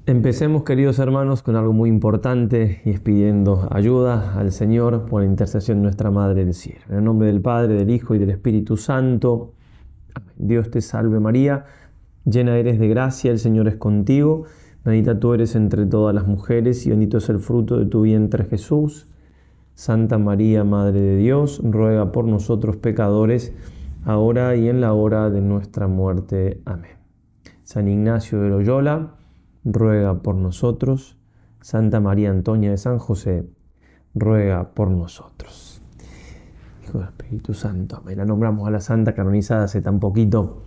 Empecemos, queridos hermanos, con algo muy importante y es pidiendo ayuda al Señor por la intercesión de nuestra Madre del Cielo. En el nombre del Padre, del Hijo y del Espíritu Santo. Amén. Dios te salve María, llena eres de gracia, el Señor es contigo. Bendita tú eres entre todas las mujeres y bendito es el fruto de tu vientre Jesús. Santa María, Madre de Dios, ruega por nosotros pecadores, ahora y en la hora de nuestra muerte. Amén. San Ignacio de Loyola, ruega por nosotros. Santa María Antonia de San José, ruega por nosotros. Hijo del Espíritu Santo, amén. La nombramos a la Santa canonizada hace tan poquito.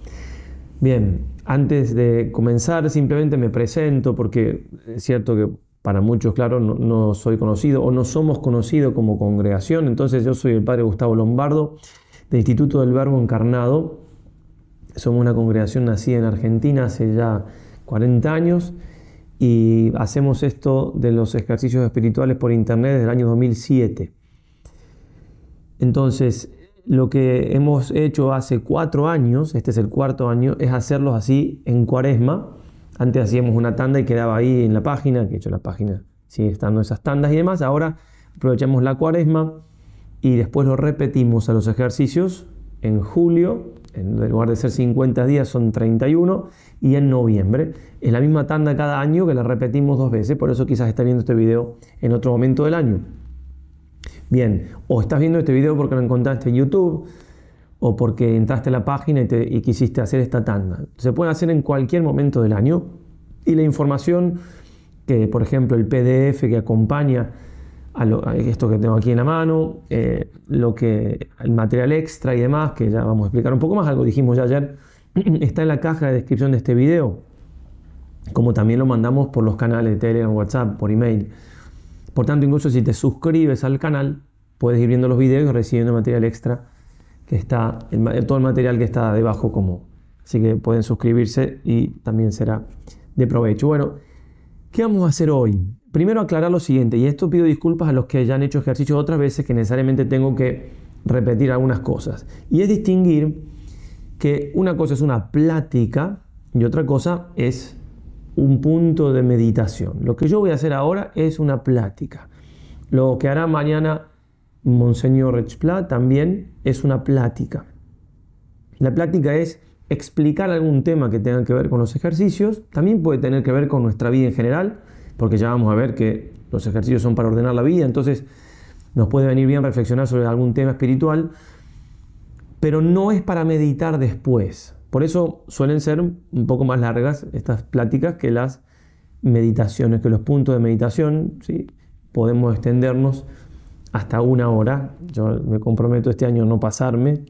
Bien, antes de comenzar simplemente me presento porque es cierto que para muchos, claro, no soy conocido o no somos conocidos como congregación. Entonces yo soy el Padre Gustavo Lombardo del Instituto del Verbo Encarnado. Somos una congregación nacida en Argentina hace ya 40 años y hacemos esto de los ejercicios espirituales por internet desde el año 2007. Entonces, lo que hemos hecho hace 4 años, este es el 4.º año, es hacerlos así en Cuaresma. Antes hacíamos una tanda y quedaba ahí en la página, que de hecho la página sigue estando esas tandas y demás. Ahora aprovechamos la Cuaresma y después lo repetimos a los ejercicios en julio. En lugar de ser 50 días son 31, y en noviembre. Es la misma tanda cada año que la repetimos 2 veces, por eso quizás estás viendo este video en otro momento del año. Bien, o estás viendo este video porque lo encontraste en YouTube, o porque entraste a la página y quisiste hacer esta tanda. Se puede hacer en cualquier momento del año, y la información que, por ejemplo, el PDF que acompaña a esto que tengo aquí en la mano, el material extra y demás, que ya vamos a explicar un poco más, algo dijimos ya ayer, está en la caja de descripción de este video, como también lo mandamos por los canales de Telegram, WhatsApp, por email. Por tanto, incluso si te suscribes al canal, puedes ir viendo los videos y recibiendo material extra, que está, todo el material que está debajo como. Así que pueden suscribirse y también será de provecho. Bueno, ¿qué vamos a hacer hoy? Primero aclarar lo siguiente, y esto pido disculpas a los que ya han hecho ejercicios otras veces, que necesariamente tengo que repetir algunas cosas. Y es distinguir que una cosa es una plática y otra cosa es un punto de meditación. Lo que yo voy a hacer ahora es una plática. Lo que hará mañana Monseñor Rechpla también es una plática. La plática es explicar algún tema que tenga que ver con los ejercicios. También puede tener que ver con nuestra vida en general, porque ya vamos a ver que los ejercicios son para ordenar la vida, entonces nos puede venir bien reflexionar sobre algún tema espiritual, pero no es para meditar después. Por eso suelen ser un poco más largas estas pláticas que las meditaciones, que los puntos de meditación, ¿sí? Podemos extendernos hasta 1 hora. Yo me comprometo este año a no pasarme,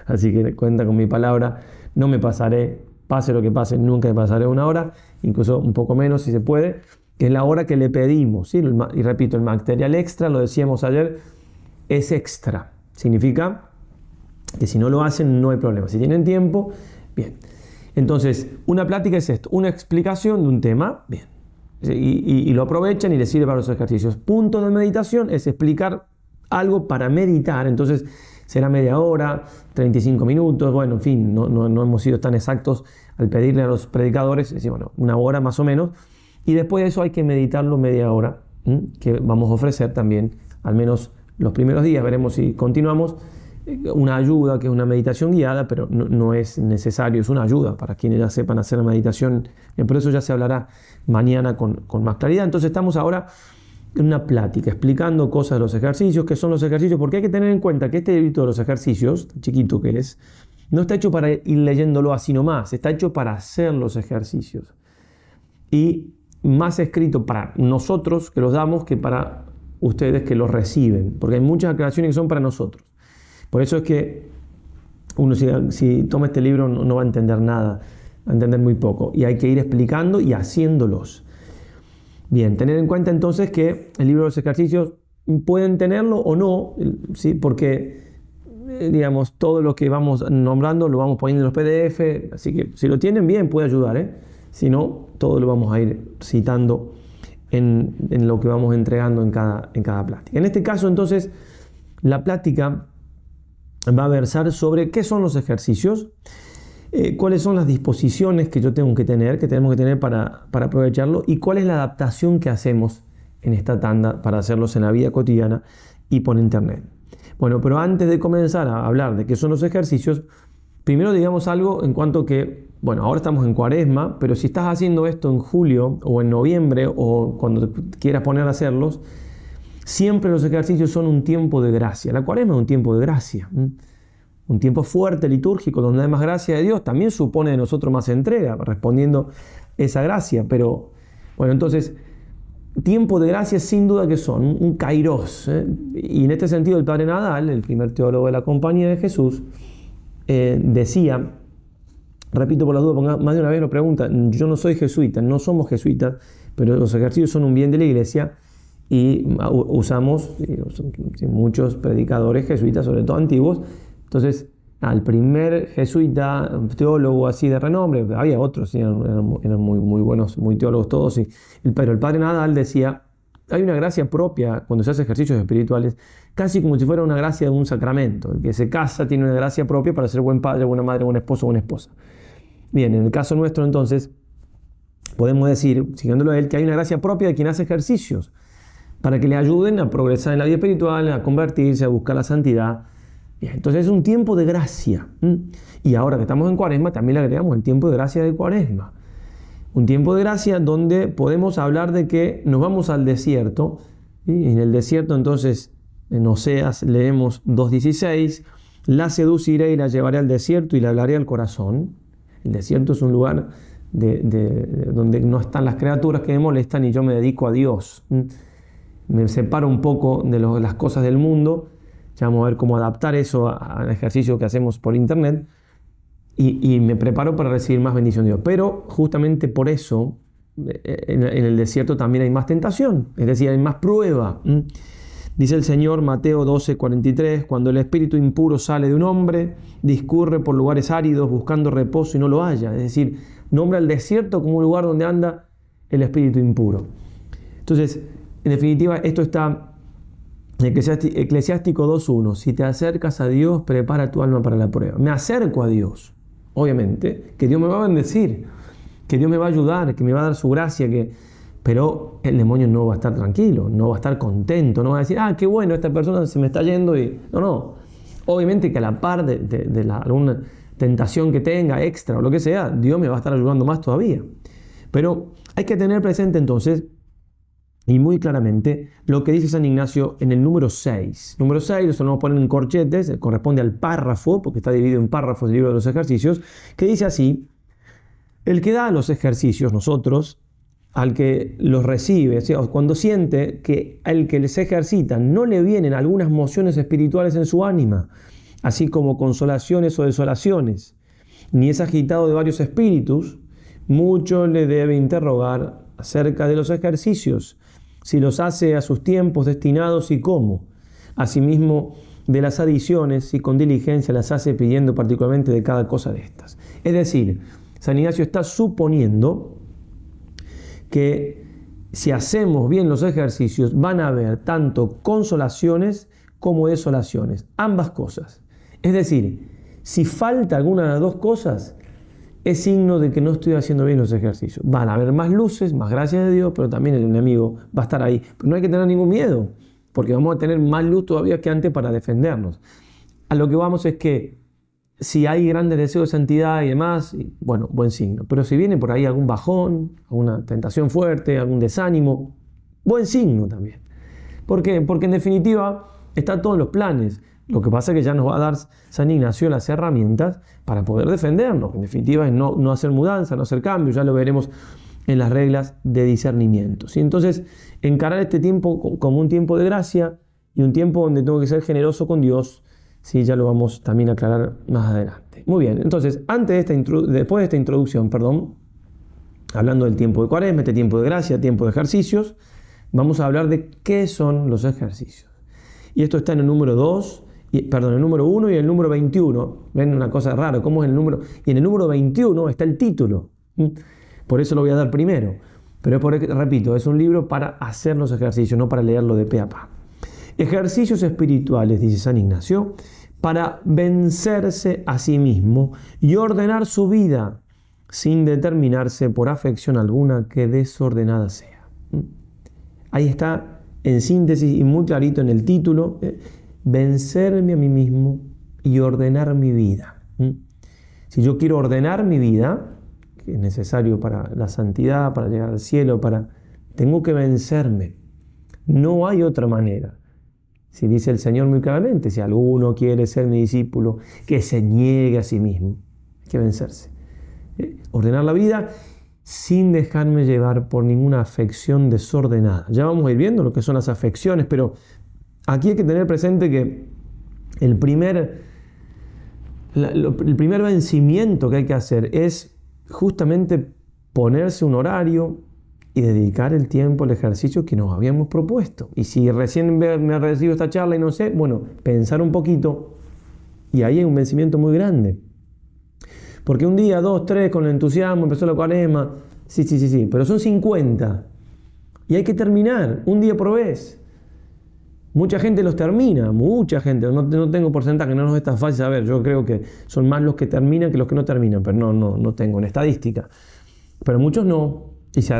así que cuenta con mi palabra, no me pasaré. Pase lo que pase, nunca me pasaré 1 hora, incluso un poco menos si se puede, que es la hora que le pedimos, ¿sí? Y repito, el material extra, lo decíamos ayer, es extra. Significa que si no lo hacen no hay problema. Si tienen tiempo, bien. Entonces, una plática es esto, una explicación de un tema, bien. Y lo aprovechan y les sirve para los ejercicios. Punto de meditación es explicar algo para meditar, entonces será media hora, 35 minutos, bueno, en fin, no hemos sido tan exactos al pedirle a los predicadores, es decir, bueno, 1 hora más o menos, y después de eso hay que meditarlo media hora, que vamos a ofrecer también, al menos los primeros días, veremos si continuamos, una ayuda, que es una meditación guiada, pero no es necesario, es una ayuda para quienes ya sepan hacer la meditación, por eso ya se hablará mañana con más claridad. Entonces estamos ahora en una plática, explicando cosas de los ejercicios, qué son los ejercicios, porque hay que tener en cuenta que este librito de los ejercicios, chiquito que es, no está hecho para ir leyéndolo así nomás, está hecho para hacer los ejercicios. Y más escrito para nosotros que los damos que para ustedes que los reciben, porque hay muchas aclaraciones que son para nosotros. Por eso es que uno si toma este libro no va a entender nada, va a entender muy poco, y hay que ir explicando y haciéndolos. Bien, tener en cuenta entonces que el libro de los ejercicios pueden tenerlo o no, ¿sí? Porque digamos, todo lo que vamos nombrando lo vamos poniendo en los PDF, así que si lo tienen bien puede ayudar, si no, todo lo vamos a ir citando en lo que vamos entregando en cada plática. En este caso entonces la plática va a versar sobre qué son los ejercicios. cuáles son las disposiciones que yo tengo que tener, que tenemos que tener para aprovecharlo, y cuál es la adaptación que hacemos en esta tanda para hacerlos en la vida cotidiana y por internet. Bueno, pero antes de comenzar a hablar de qué son los ejercicios, primero digamos algo en cuanto que, bueno, ahora estamos en Cuaresma, pero si estás haciendo esto en julio o en noviembre o cuando te quieras poner a hacerlos, siempre los ejercicios son un tiempo de gracia. La Cuaresma es un tiempo de gracia. Un tiempo fuerte, litúrgico, donde hay más gracia de Dios, también supone de nosotros más entrega, respondiendo esa gracia. Pero, bueno, entonces, tiempo de gracia sin duda que son, un kairos. Y en este sentido el padre Nadal, el primer teólogo de la Compañía de Jesús, decía, repito por la duda, porque más de una vez lo preguntan, yo no soy jesuita, no somos jesuitas, pero los ejercicios son un bien de la Iglesia y usamos muchos predicadores jesuitas, sobre todo antiguos. Entonces, el primer jesuita, teólogo así de renombre, había otros, ¿sí? eran muy buenos, muy teólogos todos, pero el padre Nadal decía, hay una gracia propia cuando se hace ejercicios espirituales, casi como si fuera una gracia de un sacramento. El que se casa tiene una gracia propia para ser buen padre, buena madre, buen esposo, buena esposa. Bien, en el caso nuestro entonces, podemos decir, siguiéndolo a él, que hay una gracia propia de quien hace ejercicios, para que le ayuden a progresar en la vida espiritual, a convertirse, a buscar la santidad. Entonces es un tiempo de gracia. Y ahora que estamos en Cuaresma, también le agregamos el tiempo de gracia de Cuaresma. Un tiempo de gracia donde podemos hablar de que nos vamos al desierto. Y en el desierto entonces, en Oseas leemos 2.16, la seduciré y la llevaré al desierto y le hablaré al corazón. El desierto es un lugar donde no están las criaturas que me molestan y yo me dedico a Dios. Me separo un poco de las cosas del mundo. Ya vamos a ver cómo adaptar eso al ejercicio que hacemos por internet y me preparo para recibir más bendición de Dios. Pero justamente por eso en el desierto también hay más tentación, es decir, hay más prueba. Dice el Señor, Mateo 12:43, cuando el espíritu impuro sale de un hombre, discurre por lugares áridos buscando reposo y no lo halla. Es decir, nombra el desierto como un lugar donde anda el espíritu impuro. Entonces, en definitiva, esto está Eclesiástico 2.1, si te acercas a Dios, prepara tu alma para la prueba. Me acerco a Dios, obviamente, que Dios me va a bendecir, que Dios me va a ayudar, que me va a dar su gracia, pero el demonio no va a estar tranquilo, no va a estar contento, no va a decir, qué bueno, esta persona se me está yendo y... No. Obviamente que a la par de alguna tentación que tenga, extra o lo que sea, Dios me va a estar ayudando más todavía. Pero hay que tener presente entonces, y muy claramente, lo que dice San Ignacio en el número 6. Número 6, eso lo vamos a poner en corchetes, corresponde al párrafo, porque está dividido en párrafos el libro de los ejercicios, que dice así, el que da los ejercicios, nosotros, al que los recibe, o sea, cuando siente que al que les ejercita no le vienen algunas mociones espirituales en su ánima, así como consolaciones o desolaciones, ni es agitado de varios espíritus, mucho le debe interrogar acerca de los ejercicios, si los hace a sus tiempos destinados y cómo. Asimismo, de las adiciones, si con diligencia las hace pidiendo particularmente de cada cosa de estas. Es decir, San Ignacio está suponiendo que si hacemos bien los ejercicios van a haber tanto consolaciones como desolaciones, ambas cosas. Es decir, si falta alguna de las dos cosas, es signo de que no estoy haciendo bien los ejercicios. Van a haber más luces, más gracias de Dios, pero también el enemigo va a estar ahí. Pero no hay que tener ningún miedo, porque vamos a tener más luz todavía que antes para defendernos. A lo que vamos es que si hay grandes deseos de santidad y demás, bueno, buen signo. Pero si viene por ahí algún bajón, alguna tentación fuerte, algún desánimo, buen signo también. ¿Por qué? Porque en definitiva está todo en los planes. Lo que pasa es que ya nos va a dar San Ignacio las herramientas para poder defendernos. En definitiva es no hacer mudanza, no hacer cambios, ya lo veremos en las reglas de discernimiento. ¿Sí? Entonces, encarar este tiempo como un tiempo de gracia y un tiempo donde tengo que ser generoso con Dios, sí, ya lo vamos también a aclarar más adelante. Muy bien, entonces, después de esta introducción, hablando del tiempo de Cuaresma, este tiempo de gracia, tiempo de ejercicios, vamos a hablar de qué son los ejercicios. Y esto está en el número 2, el número 1 y el número 21. Ven una cosa rara, ¿cómo es el número? Y en el número 21 está el título. Por eso lo voy a dar primero. Pero repito, es un libro para hacer los ejercicios, no para leerlo de pe a pa. Ejercicios espirituales, dice San Ignacio, para vencerse a sí mismo y ordenar su vida sin determinarse por afección alguna que desordenada sea. Ahí está en síntesis y muy clarito en el título, vencerme a mí mismo y ordenar mi vida. Si yo quiero ordenar mi vida, que es necesario para la santidad, para llegar al cielo, tengo que vencerme. No hay otra manera. Si dice el Señor muy claramente, si alguno quiere ser mi discípulo, que se niegue a sí mismo. Hay que vencerse. Ordenar la vida sin dejarme llevar por ninguna afección desordenada. Ya vamos a ir viendo lo que son las afecciones, pero aquí hay que tener presente que el primer vencimiento que hay que hacer es justamente ponerse un horario y dedicar el tiempo al ejercicio que nos habíamos propuesto. Y si recién me recibo esta charla y no sé, bueno, pensar un poquito, y ahí hay un vencimiento muy grande. Porque un día, 2, 3, con el entusiasmo, empezó la cuaresma, sí, pero son 50. Y hay que terminar, un día por vez. Mucha gente los termina, mucha gente, no tengo porcentaje, no nos es tan fácil saber. Yo creo que son más los que terminan que los que no terminan, pero no tengo en estadística. Pero muchos no.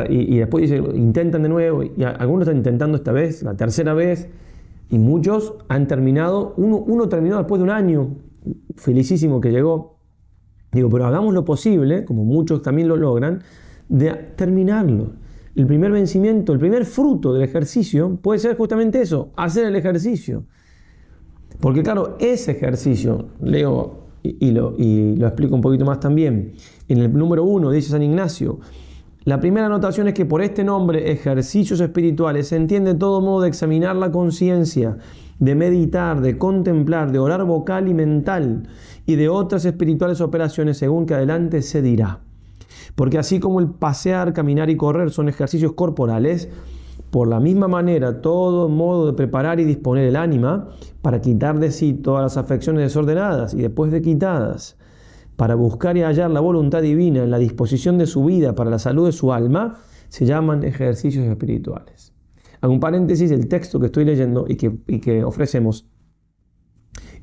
Y después intentan de nuevo, y algunos están intentando esta vez, la tercera vez, y muchos han terminado, uno terminó después de un año, felicísimo que llegó. Digo, pero hagamos lo posible, como muchos también lo logran, de terminarlo. El primer vencimiento, el primer fruto del ejercicio puede ser justamente eso, hacer el ejercicio. Porque claro, ese ejercicio, leo y lo explico un poquito más también, en el número 1 dice San Ignacio, la primera anotación es que por este nombre, ejercicios espirituales, se entiende todo modo de examinar la conciencia, de meditar, de contemplar, de orar vocal y mental y de otras espirituales operaciones según que adelante se dirá. Porque así como el pasear, caminar y correr son ejercicios corporales, por la misma manera todo modo de preparar y disponer el ánima para quitar de sí todas las afecciones desordenadas y después de quitadas, para buscar y hallar la voluntad divina en la disposición de su vida para la salud de su alma, se llaman ejercicios espirituales. Hago un paréntesis, el texto que estoy leyendo y que ofrecemos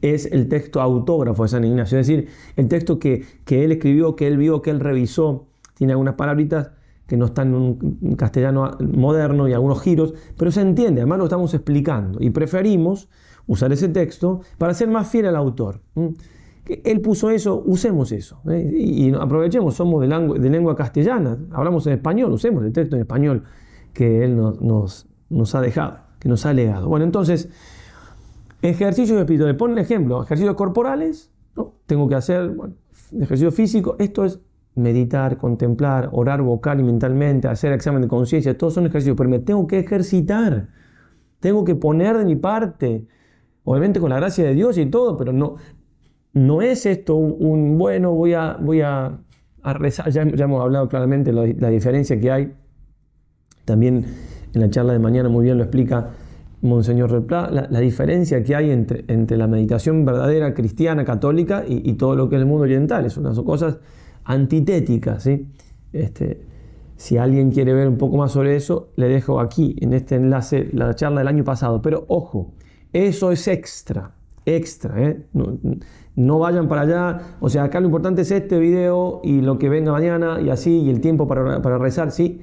es el texto autógrafo de San Ignacio, es decir, el texto que él escribió, que él vio, que él revisó. Tiene algunas palabritas que no están en un castellano moderno y algunos giros, pero se entiende, además lo estamos explicando y preferimos usar ese texto para ser más fiel al autor. Él puso eso, usemos eso, y aprovechemos, somos de lengua castellana, hablamos en español, usemos el texto en español que él nos ha dejado, que nos ha legado. Bueno, entonces, ejercicios espirituales, pon el ejemplo, ejercicios corporales, ¿no? Tengo que hacer, ejercicio físico, esto es meditar, contemplar, orar vocal y mentalmente, hacer examen de conciencia, todos son ejercicios, pero me tengo que ejercitar, tengo que poner de mi parte, obviamente con la gracia de Dios y todo, pero no es esto voy a rezar. Ya hemos hablado claramente de la diferencia que hay. También en la charla de mañana muy bien lo explica Monseñor Replá, la diferencia que hay entre la meditación verdadera cristiana, católica y todo lo que es el mundo oriental. Son cosas antitéticas, ¿sí? Si alguien quiere ver un poco más sobre eso, le dejo aquí en este enlace la charla del año pasado. Pero ojo, eso es extra, no vayan para allá. O sea, acá lo importante es este video y lo que venga mañana y así, y el tiempo para rezar, sí.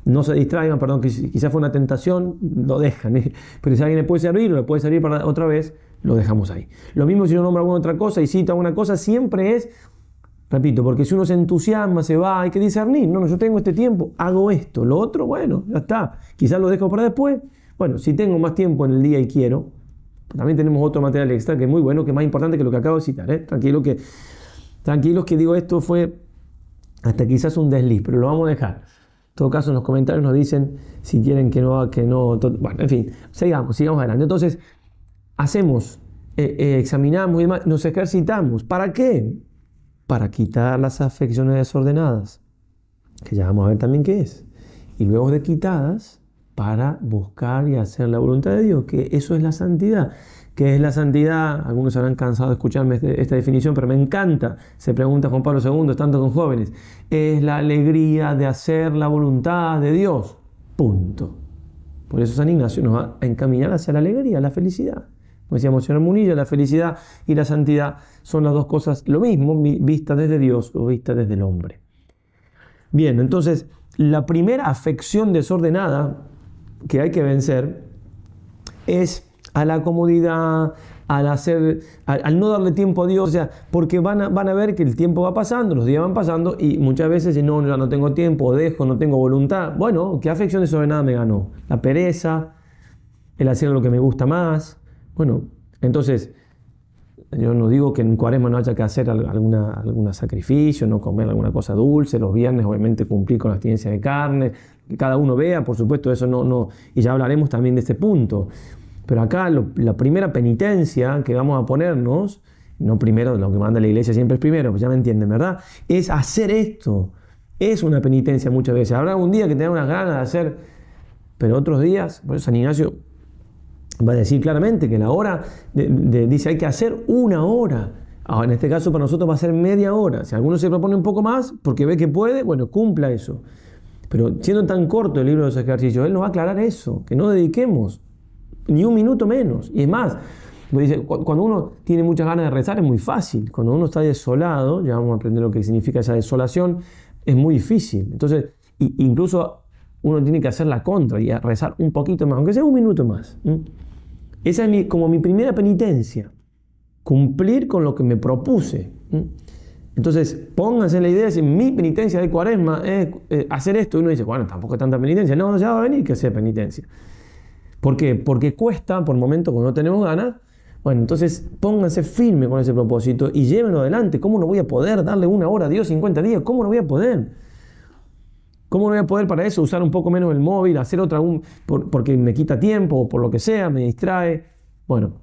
No se distraigan, perdón, que quizás fue una tentación, lo dejan. Pero si a alguien le puede servir o le puede servir para otra vez, lo dejamos ahí. Lo mismo si uno nombra alguna otra cosa y cita alguna cosa, siempre es, repito, porque si uno se entusiasma, se va, hay que discernir. No, yo tengo este tiempo, hago esto, lo otro, bueno, ya está. Quizás lo dejo para después. Bueno, si tengo más tiempo en el día y quiero, también tenemos otro material extra que es muy bueno, que es más importante que lo que acabo de citar. Tranquilos que digo, esto fue hasta quizás un desliz, pero lo vamos a dejar. En todo caso, en los comentarios nos dicen si quieren que no. Bueno, en fin, sigamos adelante. Entonces, hacemos, examinamos y demás, nos ejercitamos. ¿Para qué? Para quitar las afecciones desordenadas, que ya vamos a ver también qué es. Y luego de quitadas, para buscar y hacer la voluntad de Dios, que eso es la santidad. ¿Qué es la santidad? Algunos se habrán cansado de escucharme esta definición, pero me encanta. Se pregunta Juan Pablo II, tanto con jóvenes. Es la alegría de hacer la voluntad de Dios. Punto. Por eso San Ignacio nos va a encaminar hacia la alegría, la felicidad. Como decíamos, señor Munilla, la felicidad y la santidad son las dos cosas lo mismo, vista desde Dios o vista desde el hombre. Bien, entonces, la primera afección desordenada que hay que vencer es a la comodidad, al no darle tiempo a Dios, o sea, porque van a ver que el tiempo va pasando, los días van pasando y muchas veces dicen, no, ya no tengo tiempo, dejo, no tengo voluntad. Bueno, ¿qué afección desordenada me ganó? La pereza, el hacer lo que me gusta más. Bueno, entonces, yo no digo que en Cuaresma no haya que hacer algún sacrificio, no comer alguna cosa dulce, los viernes obviamente cumplir con la abstinencia de carne, que cada uno vea, por supuesto, eso no, y ya hablaremos también de este punto. Pero acá la primera penitencia que vamos a ponernos, no primero, lo que manda la iglesia siempre es primero, pues ya me entienden, ¿verdad? Es hacer esto. Es una penitencia muchas veces. Habrá un día que tenga unas ganas de hacer, pero otros días, por eso San Ignacio va a decir claramente que la hora, dice hay que hacer una hora. Ahora, en este caso para nosotros va a ser media hora. Si alguno se propone un poco más porque ve que puede, bueno, cumpla eso. Pero siendo tan corto el libro de los ejercicios, él nos va a aclarar eso, que no dediquemos ni un minuto menos. Y es más, dice, cuando uno tiene muchas ganas de rezar es muy fácil. Cuando uno está desolado, ya vamos a aprender lo que significa esa desolación, es muy difícil. Entonces, incluso uno tiene que hacer la contra y rezar un poquito más, aunque sea un minuto más. Esa es como mi primera penitencia, cumplir con lo que me propuse. Entonces, pónganse en la idea, si mi penitencia de Cuaresma es hacer esto, y uno dice, bueno, tampoco es tanta penitencia. No, ya va a venir que sea penitencia. ¿Por qué? Porque cuesta por momentos cuando no tenemos ganas. Bueno, entonces pónganse firme con ese propósito y llévenlo adelante. ¿Cómo no voy a poder darle una hora a Dios 50 días? ¿Cómo no voy a poder? ¿Cómo no voy a poder para eso usar un poco menos el móvil, hacer otra porque me quita tiempo o por lo que sea, me distrae? Bueno,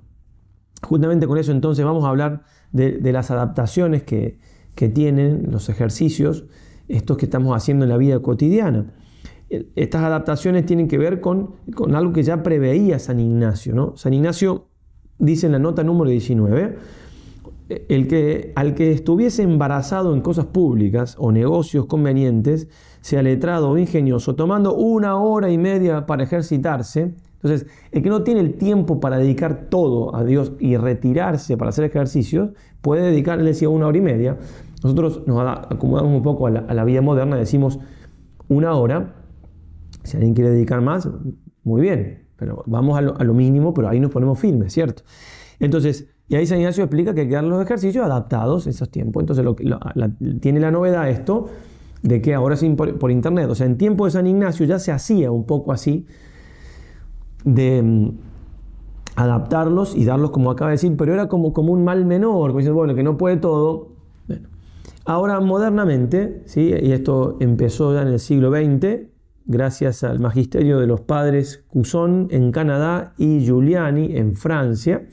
justamente con eso entonces vamos a hablar de las adaptaciones que tienen los ejercicios, estos que estamos haciendo en la vida cotidiana. Estas adaptaciones tienen que ver con algo que ya preveía San Ignacio, ¿no? San Ignacio dice en la nota número 19, al que estuviese embarazado en cosas públicas o negocios convenientes, sea letrado o ingenioso, tomando 1 hora y media para ejercitarse. Entonces, el que no tiene el tiempo para dedicar todo a Dios y retirarse para hacer ejercicios, puede dedicar, él decía, 1 hora y media. Nosotros nos acomodamos un poco a la vida moderna, decimos 1 hora. Si alguien quiere dedicar más, muy bien, pero vamos a lo mínimo, pero ahí nos ponemos firmes, ¿cierto? Entonces, y ahí San Ignacio explica que hay que dar los ejercicios adaptados a esos tiempos. Entonces, tiene la novedad esto, de que ahora es por internet. O sea, en tiempo de San Ignacio ya se hacía un poco así, de adaptarlos y darlos como acaba de decir, pero era como un mal menor, como dicen, bueno, que no puede todo. Bueno, ahora modernamente, ¿sí? Y esto empezó ya en el siglo XX, gracias al magisterio de los padres Cusson en Canadá y Giuliani en Francia,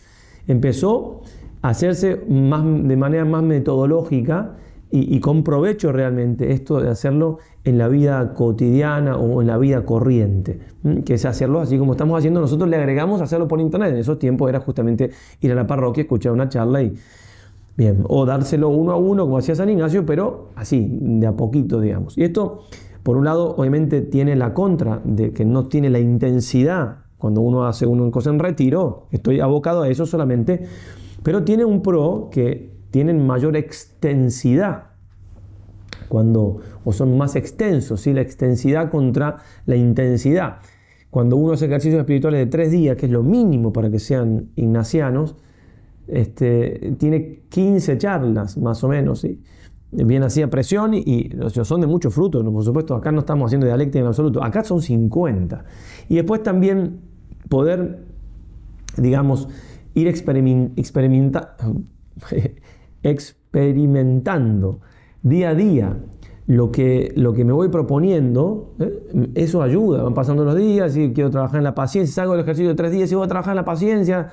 empezó a hacerse de manera más metodológica y con provecho realmente esto de hacerlo en la vida cotidiana o en la vida corriente, que es hacerlo así como estamos haciendo. Nosotros le agregamos hacerlo por internet. En esos tiempos era justamente ir a la parroquia, escuchar una charla y bien, o dárselo 1 a 1 como hacía San Ignacio, pero así, de a poquito, digamos. Y esto, por un lado, obviamente tiene la contra de que no tiene la intensidad cuando uno hace una cosa en retiro. Estoy abocado a eso solamente, pero tiene un pro que tienen mayor extensidad o son más extensos, ¿sí? La extensidad contra la intensidad. Cuando uno hace ejercicios espirituales de 3 días, que es lo mínimo para que sean ignacianos, tiene 15 charlas más o menos, ¿sí? Bien así a presión y son de mucho fruto, por supuesto. Acá no estamos haciendo dialéctica en absoluto, acá son 50. Y después también poder, digamos, ir experimentando día a día lo que me voy proponiendo. Eso ayuda. Van pasando los días y quiero trabajar en la paciencia, salgo del ejercicio de 3 días y voy a trabajar en la paciencia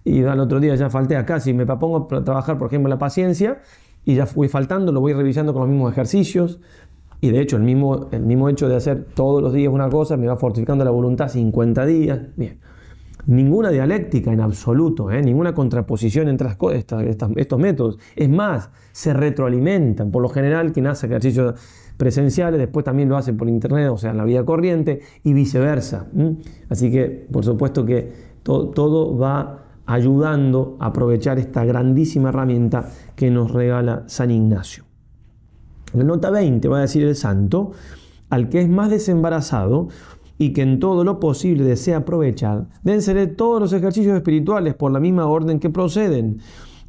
y al otro día ya falté acá. Si me propongo trabajar, por ejemplo, en la paciencia y ya fui faltando, lo voy revisando con los mismos ejercicios. Y de hecho el mismo hecho de hacer todos los días una cosa me va fortificando la voluntad 50 días. Bien. Ninguna dialéctica en absoluto, ninguna contraposición entre estos métodos. Es más, se retroalimentan. Por lo general, quien hace ejercicios presenciales después también lo hace por internet, o sea, en la vida corriente, y viceversa. Así que, por supuesto que todo va ayudando a aprovechar esta grandísima herramienta que nos regala San Ignacio. En la nota 20 va a decir el santo: al que es más desembarazado y que en todo lo posible desea aprovechar, deben ser todos los ejercicios espirituales por la misma orden que proceden,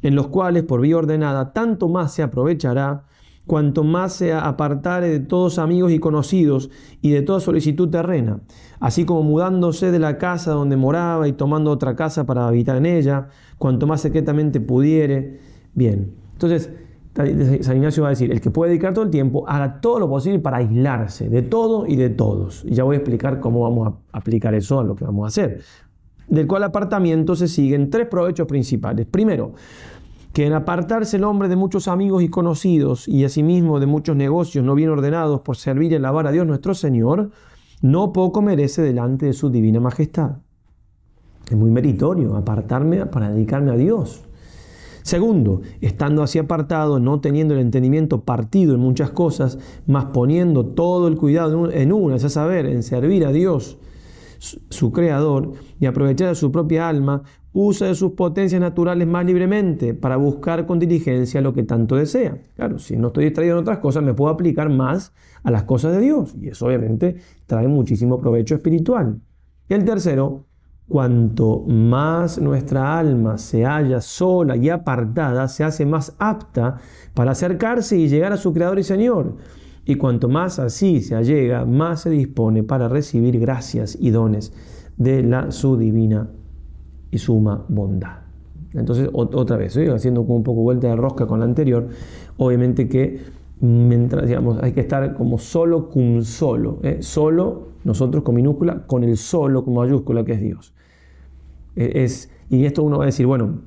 en los cuales por vía ordenada tanto más se aprovechará, cuanto más se apartare de todos amigos y conocidos y de toda solicitud terrena, así como mudándose de la casa donde moraba y tomando otra casa para habitar en ella, cuanto más secretamente pudiere. Bien, entonces San Ignacio va a decir: el que puede dedicar todo el tiempo, haga todo lo posible para aislarse de todo y de todos. Y ya voy a explicar cómo vamos a aplicar eso a lo que vamos a hacer. Del cual apartamiento se siguen 3 provechos principales. Primero, que en apartarse el hombre de muchos amigos y conocidos y asimismo de muchos negocios no bien ordenados por servir y alabar a Dios nuestro Señor, no poco merece delante de su divina majestad. Es muy meritorio apartarme para dedicarme a Dios. Segundo, estando así apartado, no teniendo el entendimiento partido en muchas cosas, mas poniendo todo el cuidado en una, es a saber, en servir a Dios, su Creador, y aprovechar de su propia alma, usa de sus potencias naturales más libremente para buscar con diligencia lo que tanto desea. Claro, si no estoy distraído en otras cosas, me puedo aplicar más a las cosas de Dios, y eso obviamente trae muchísimo provecho espiritual. Y el tercero, cuanto más nuestra alma se halla sola y apartada, se hace más apta para acercarse y llegar a su Creador y Señor. Y cuanto más así se allega, más se dispone para recibir gracias y dones de su divina y suma bondad. Entonces, otra vez, haciendo como un poco vuelta de rosca con la anterior, obviamente que mientras, digamos, hay que estar como solo cum solo, solo, nosotros con minúscula, con el solo con mayúscula, que es Dios. Y esto uno va a decir: bueno,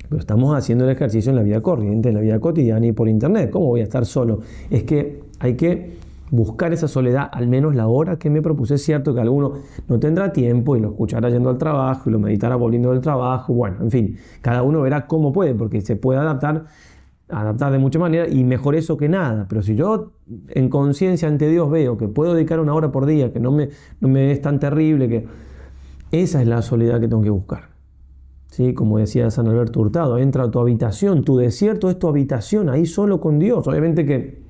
pero estamos haciendo el ejercicio en la vida corriente, en la vida cotidiana y por internet, ¿cómo voy a estar solo? Es que hay que buscar esa soledad, al menos la hora que me propuse. Es cierto que alguno no tendrá tiempo y lo escuchará yendo al trabajo y lo meditará volviendo del trabajo. Bueno, en fin, cada uno verá cómo puede, porque se puede adaptar de muchas maneras, y mejor eso que nada. Pero si yo en conciencia ante Dios veo que puedo dedicar 1 hora por día, que no me es tan terrible, que esa es la soledad que tengo que buscar. ¿Sí? Como decía San Alberto Hurtado: entra a tu habitación, tu desierto es tu habitación, ahí solo con Dios. Obviamente que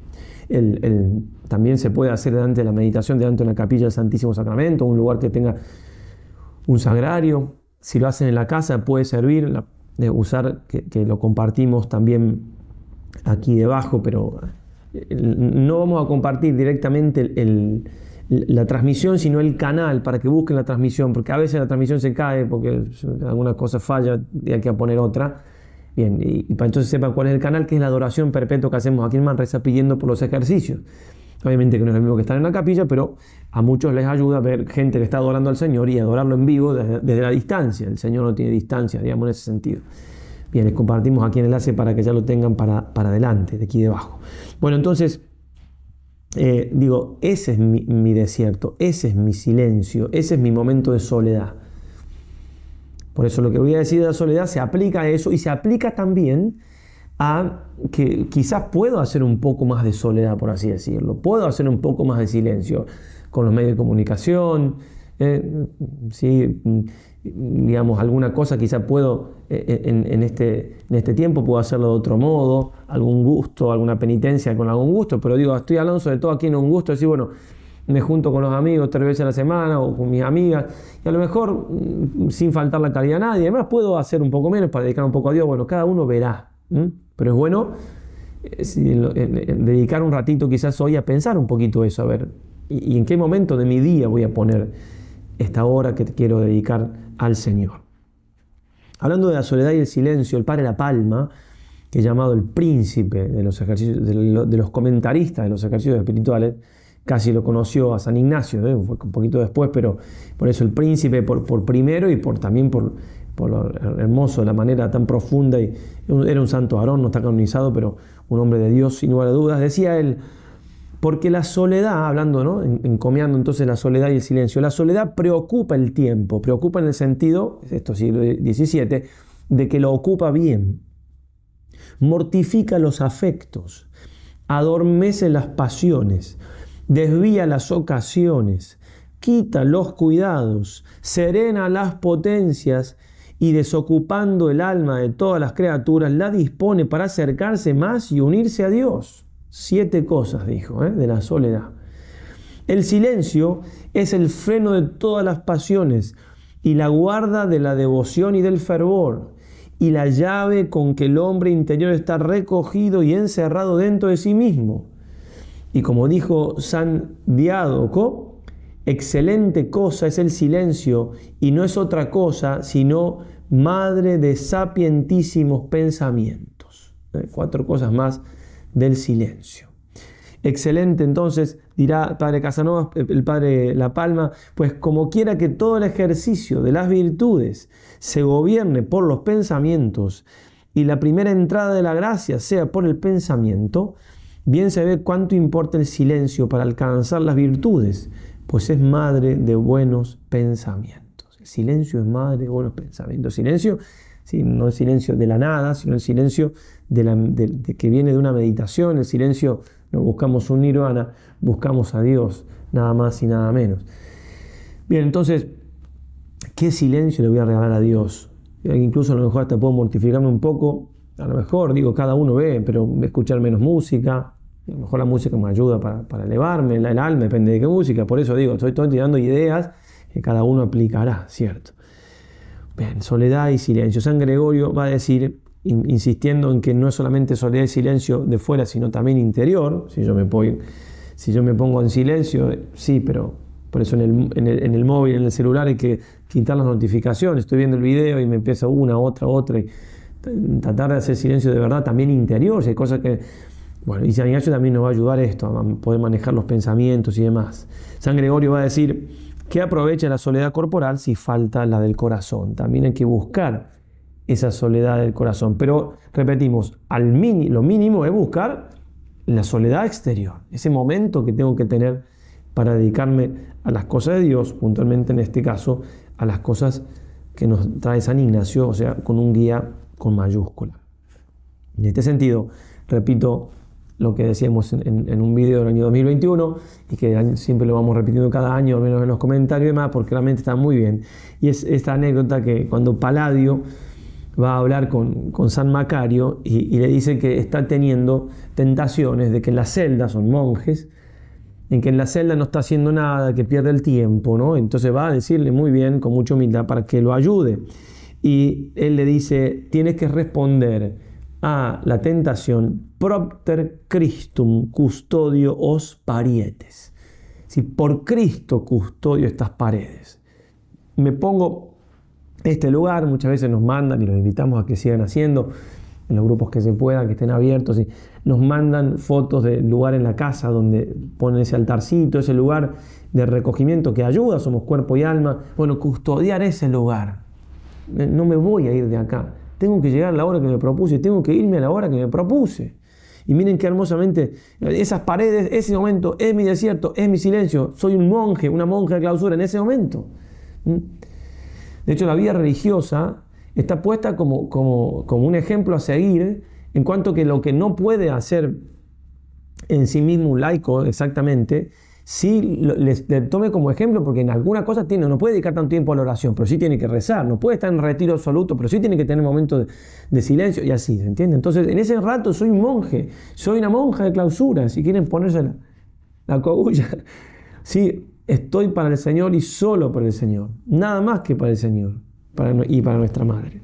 también se puede hacer delante de la meditación, delante de una capilla del Santísimo Sacramento, un lugar que tenga un sagrario. Si lo hacen en la casa puede servir, de usar, que lo compartimos también aquí debajo, pero no vamos a compartir directamente la transmisión, sino el canal, para que busquen la transmisión, porque a veces la transmisión se cae porque alguna cosa falla y hay que poner otra. Bien, y para entonces sepan cuál es el canal, que es la adoración perpetua que hacemos aquí en Manresa pidiendo por los ejercicios. Obviamente que no es lo mismo que estar en la capilla, pero a muchos les ayuda a ver gente que está adorando al Señor y adorarlo en vivo desde la distancia. El Señor no tiene distancia, digamos, en ese sentido. Bien, les compartimos aquí el enlace para que ya lo tengan para adelante, de aquí debajo. Bueno, entonces, ese es mi desierto, ese es mi silencio, ese es mi momento de soledad. Por eso lo que voy a decir de la soledad se aplica a eso, y se aplica también a que quizás puedo hacer un poco más de soledad, por así decirlo. Puedo hacer un poco más de silencio con los medios de comunicación. ¿Sí? Digamos, alguna cosa quizás puedo, en este tiempo puedo hacerlo de otro modo, algún gusto, alguna penitencia con algún gusto, pero estoy hablando sobre todo aquí en un gusto, decir, bueno, me junto con los amigos 3 veces a la semana o con mis amigas, y a lo mejor sin faltar la caridad a nadie. Además puedo hacer un poco menos para dedicar un poco a Dios. Bueno, cada uno verá. Pero es bueno dedicar un ratito quizás hoy a pensar un poquito eso, a ver, y en qué momento de mi día voy a poner esta hora que quiero dedicar al Señor. Hablando de la soledad y el silencio, el padre La Palma, que es llamado el príncipe de los ejercicios, de los comentaristas de los ejercicios espirituales, casi lo conoció a San Ignacio, fue un poquito después, pero por eso el príncipe por primero, y también por lo hermoso, de la manera tan profunda. Y era un santo varón, no está canonizado, pero un hombre de Dios sin lugar a dudas. Decía él: porque la soledad, hablando, ¿no?, encomiando entonces la soledad y el silencio, la soledad preocupa el tiempo, preocupa en el sentido, esto siglo XVII, de que lo ocupa bien, mortifica los afectos, adormece las pasiones, desvía las ocasiones, quita los cuidados, serena las potencias y desocupando el alma de todas las criaturas, la dispone para acercarse más y unirse a Dios. 7 cosas, dijo, de la soledad. El silencio es el freno de todas las pasiones y la guarda de la devoción y del fervor, y la llave con que el hombre interior está recogido y encerrado dentro de sí mismo. Y como dijo San Diádoco, excelente cosa es el silencio y no es otra cosa sino madre de sapientísimos pensamientos. 4 cosas más del silencio. Excelente, entonces, dirá el padre Casanova, el padre La Palma, pues como quiera que todo el ejercicio de las virtudes se gobierne por los pensamientos y la primera entrada de la gracia sea por el pensamiento, bien se ve cuánto importa el silencio para alcanzar las virtudes, pues es madre de buenos pensamientos. El silencio es madre de buenos pensamientos. Silencio, sí, no el silencio de la nada, sino el silencio de que viene de una meditación. El silencio, no buscamos un nirvana, buscamos a Dios, nada más y nada menos. Bien, entonces, ¿qué silencio le voy a regalar a Dios? Incluso a lo mejor hasta puedo mortificarme un poco. A lo mejor, digo, cada uno ve, pero escuchar menos música. A lo mejor la música me ayuda para elevarme, el alma, depende de qué música. Por eso digo, estoy tirando ideas que cada uno aplicará, ¿cierto? Bien, soledad y silencio. San Gregorio va a decir, insistiendo en que no es solamente soledad y silencio de fuera, sino también interior. Si yo me pongo en silencio, sí, pero por eso en el móvil, en el celular hay que quitar las notificaciones. Estoy viendo el video y me empieza una, otra, y tratar de hacer silencio de verdad, también interior. Si hay cosas que... Bueno, y San Ignacio también nos va a ayudar esto, a poder manejar los pensamientos y demás. San Gregorio va a decir que aprovecha la soledad corporal si falta la del corazón. También hay que buscar esa soledad del corazón. Pero, repetimos, lo mínimo es buscar la soledad exterior. Ese momento que tengo que tener para dedicarme a las cosas de Dios, puntualmente en este caso, a las cosas que nos trae San Ignacio, o sea, con un guía con mayúscula. En este sentido, repito lo que decíamos en un video del año 2021 y que siempre lo vamos repitiendo cada año, al menos en los comentarios y demás, porque realmente está muy bien. Y es esta anécdota que cuando Palladio va a hablar con San Macario y le dice que está teniendo tentaciones de que en la celda, son monjes, en que en la celda no está haciendo nada, que pierde el tiempo, ¿no? Entonces va a decirle muy bien, con mucha humildad, para que lo ayude. Y él le dice, tienes que responder a la tentación propter Christum custodio os parietes. Si por Cristo custodio estas paredes. Me pongo este lugar, muchas veces nos mandan y los invitamos a que sigan haciendo en los grupos que se puedan, que estén abiertos, y nos mandan fotos del lugar en la casa donde ponen ese altarcito, ese lugar de recogimiento que ayuda, somos cuerpo y alma. Bueno, custodiar ese lugar. No me voy a ir de acá. Tengo que llegar a la hora que me propuse, tengo que irme a la hora que me propuse. Y miren qué hermosamente, esas paredes, ese momento, es mi desierto, es mi silencio. Soy un monje, una monja de clausura en ese momento. De hecho, la vida religiosa está puesta como un ejemplo a seguir, en cuanto que lo que no puede hacer en sí mismo un laico exactamente, sí le tome como ejemplo, porque en alguna cosa no puede dedicar tanto tiempo a la oración, pero sí tiene que rezar, no puede estar en retiro absoluto, pero sí tiene que tener momentos de silencio y así, ¿se entiende? Entonces, en ese rato soy un monje, soy una monja de clausura, si quieren ponerse la cogulla. Sí, estoy para el Señor y solo para el Señor, nada más que para el Señor y para nuestra Madre.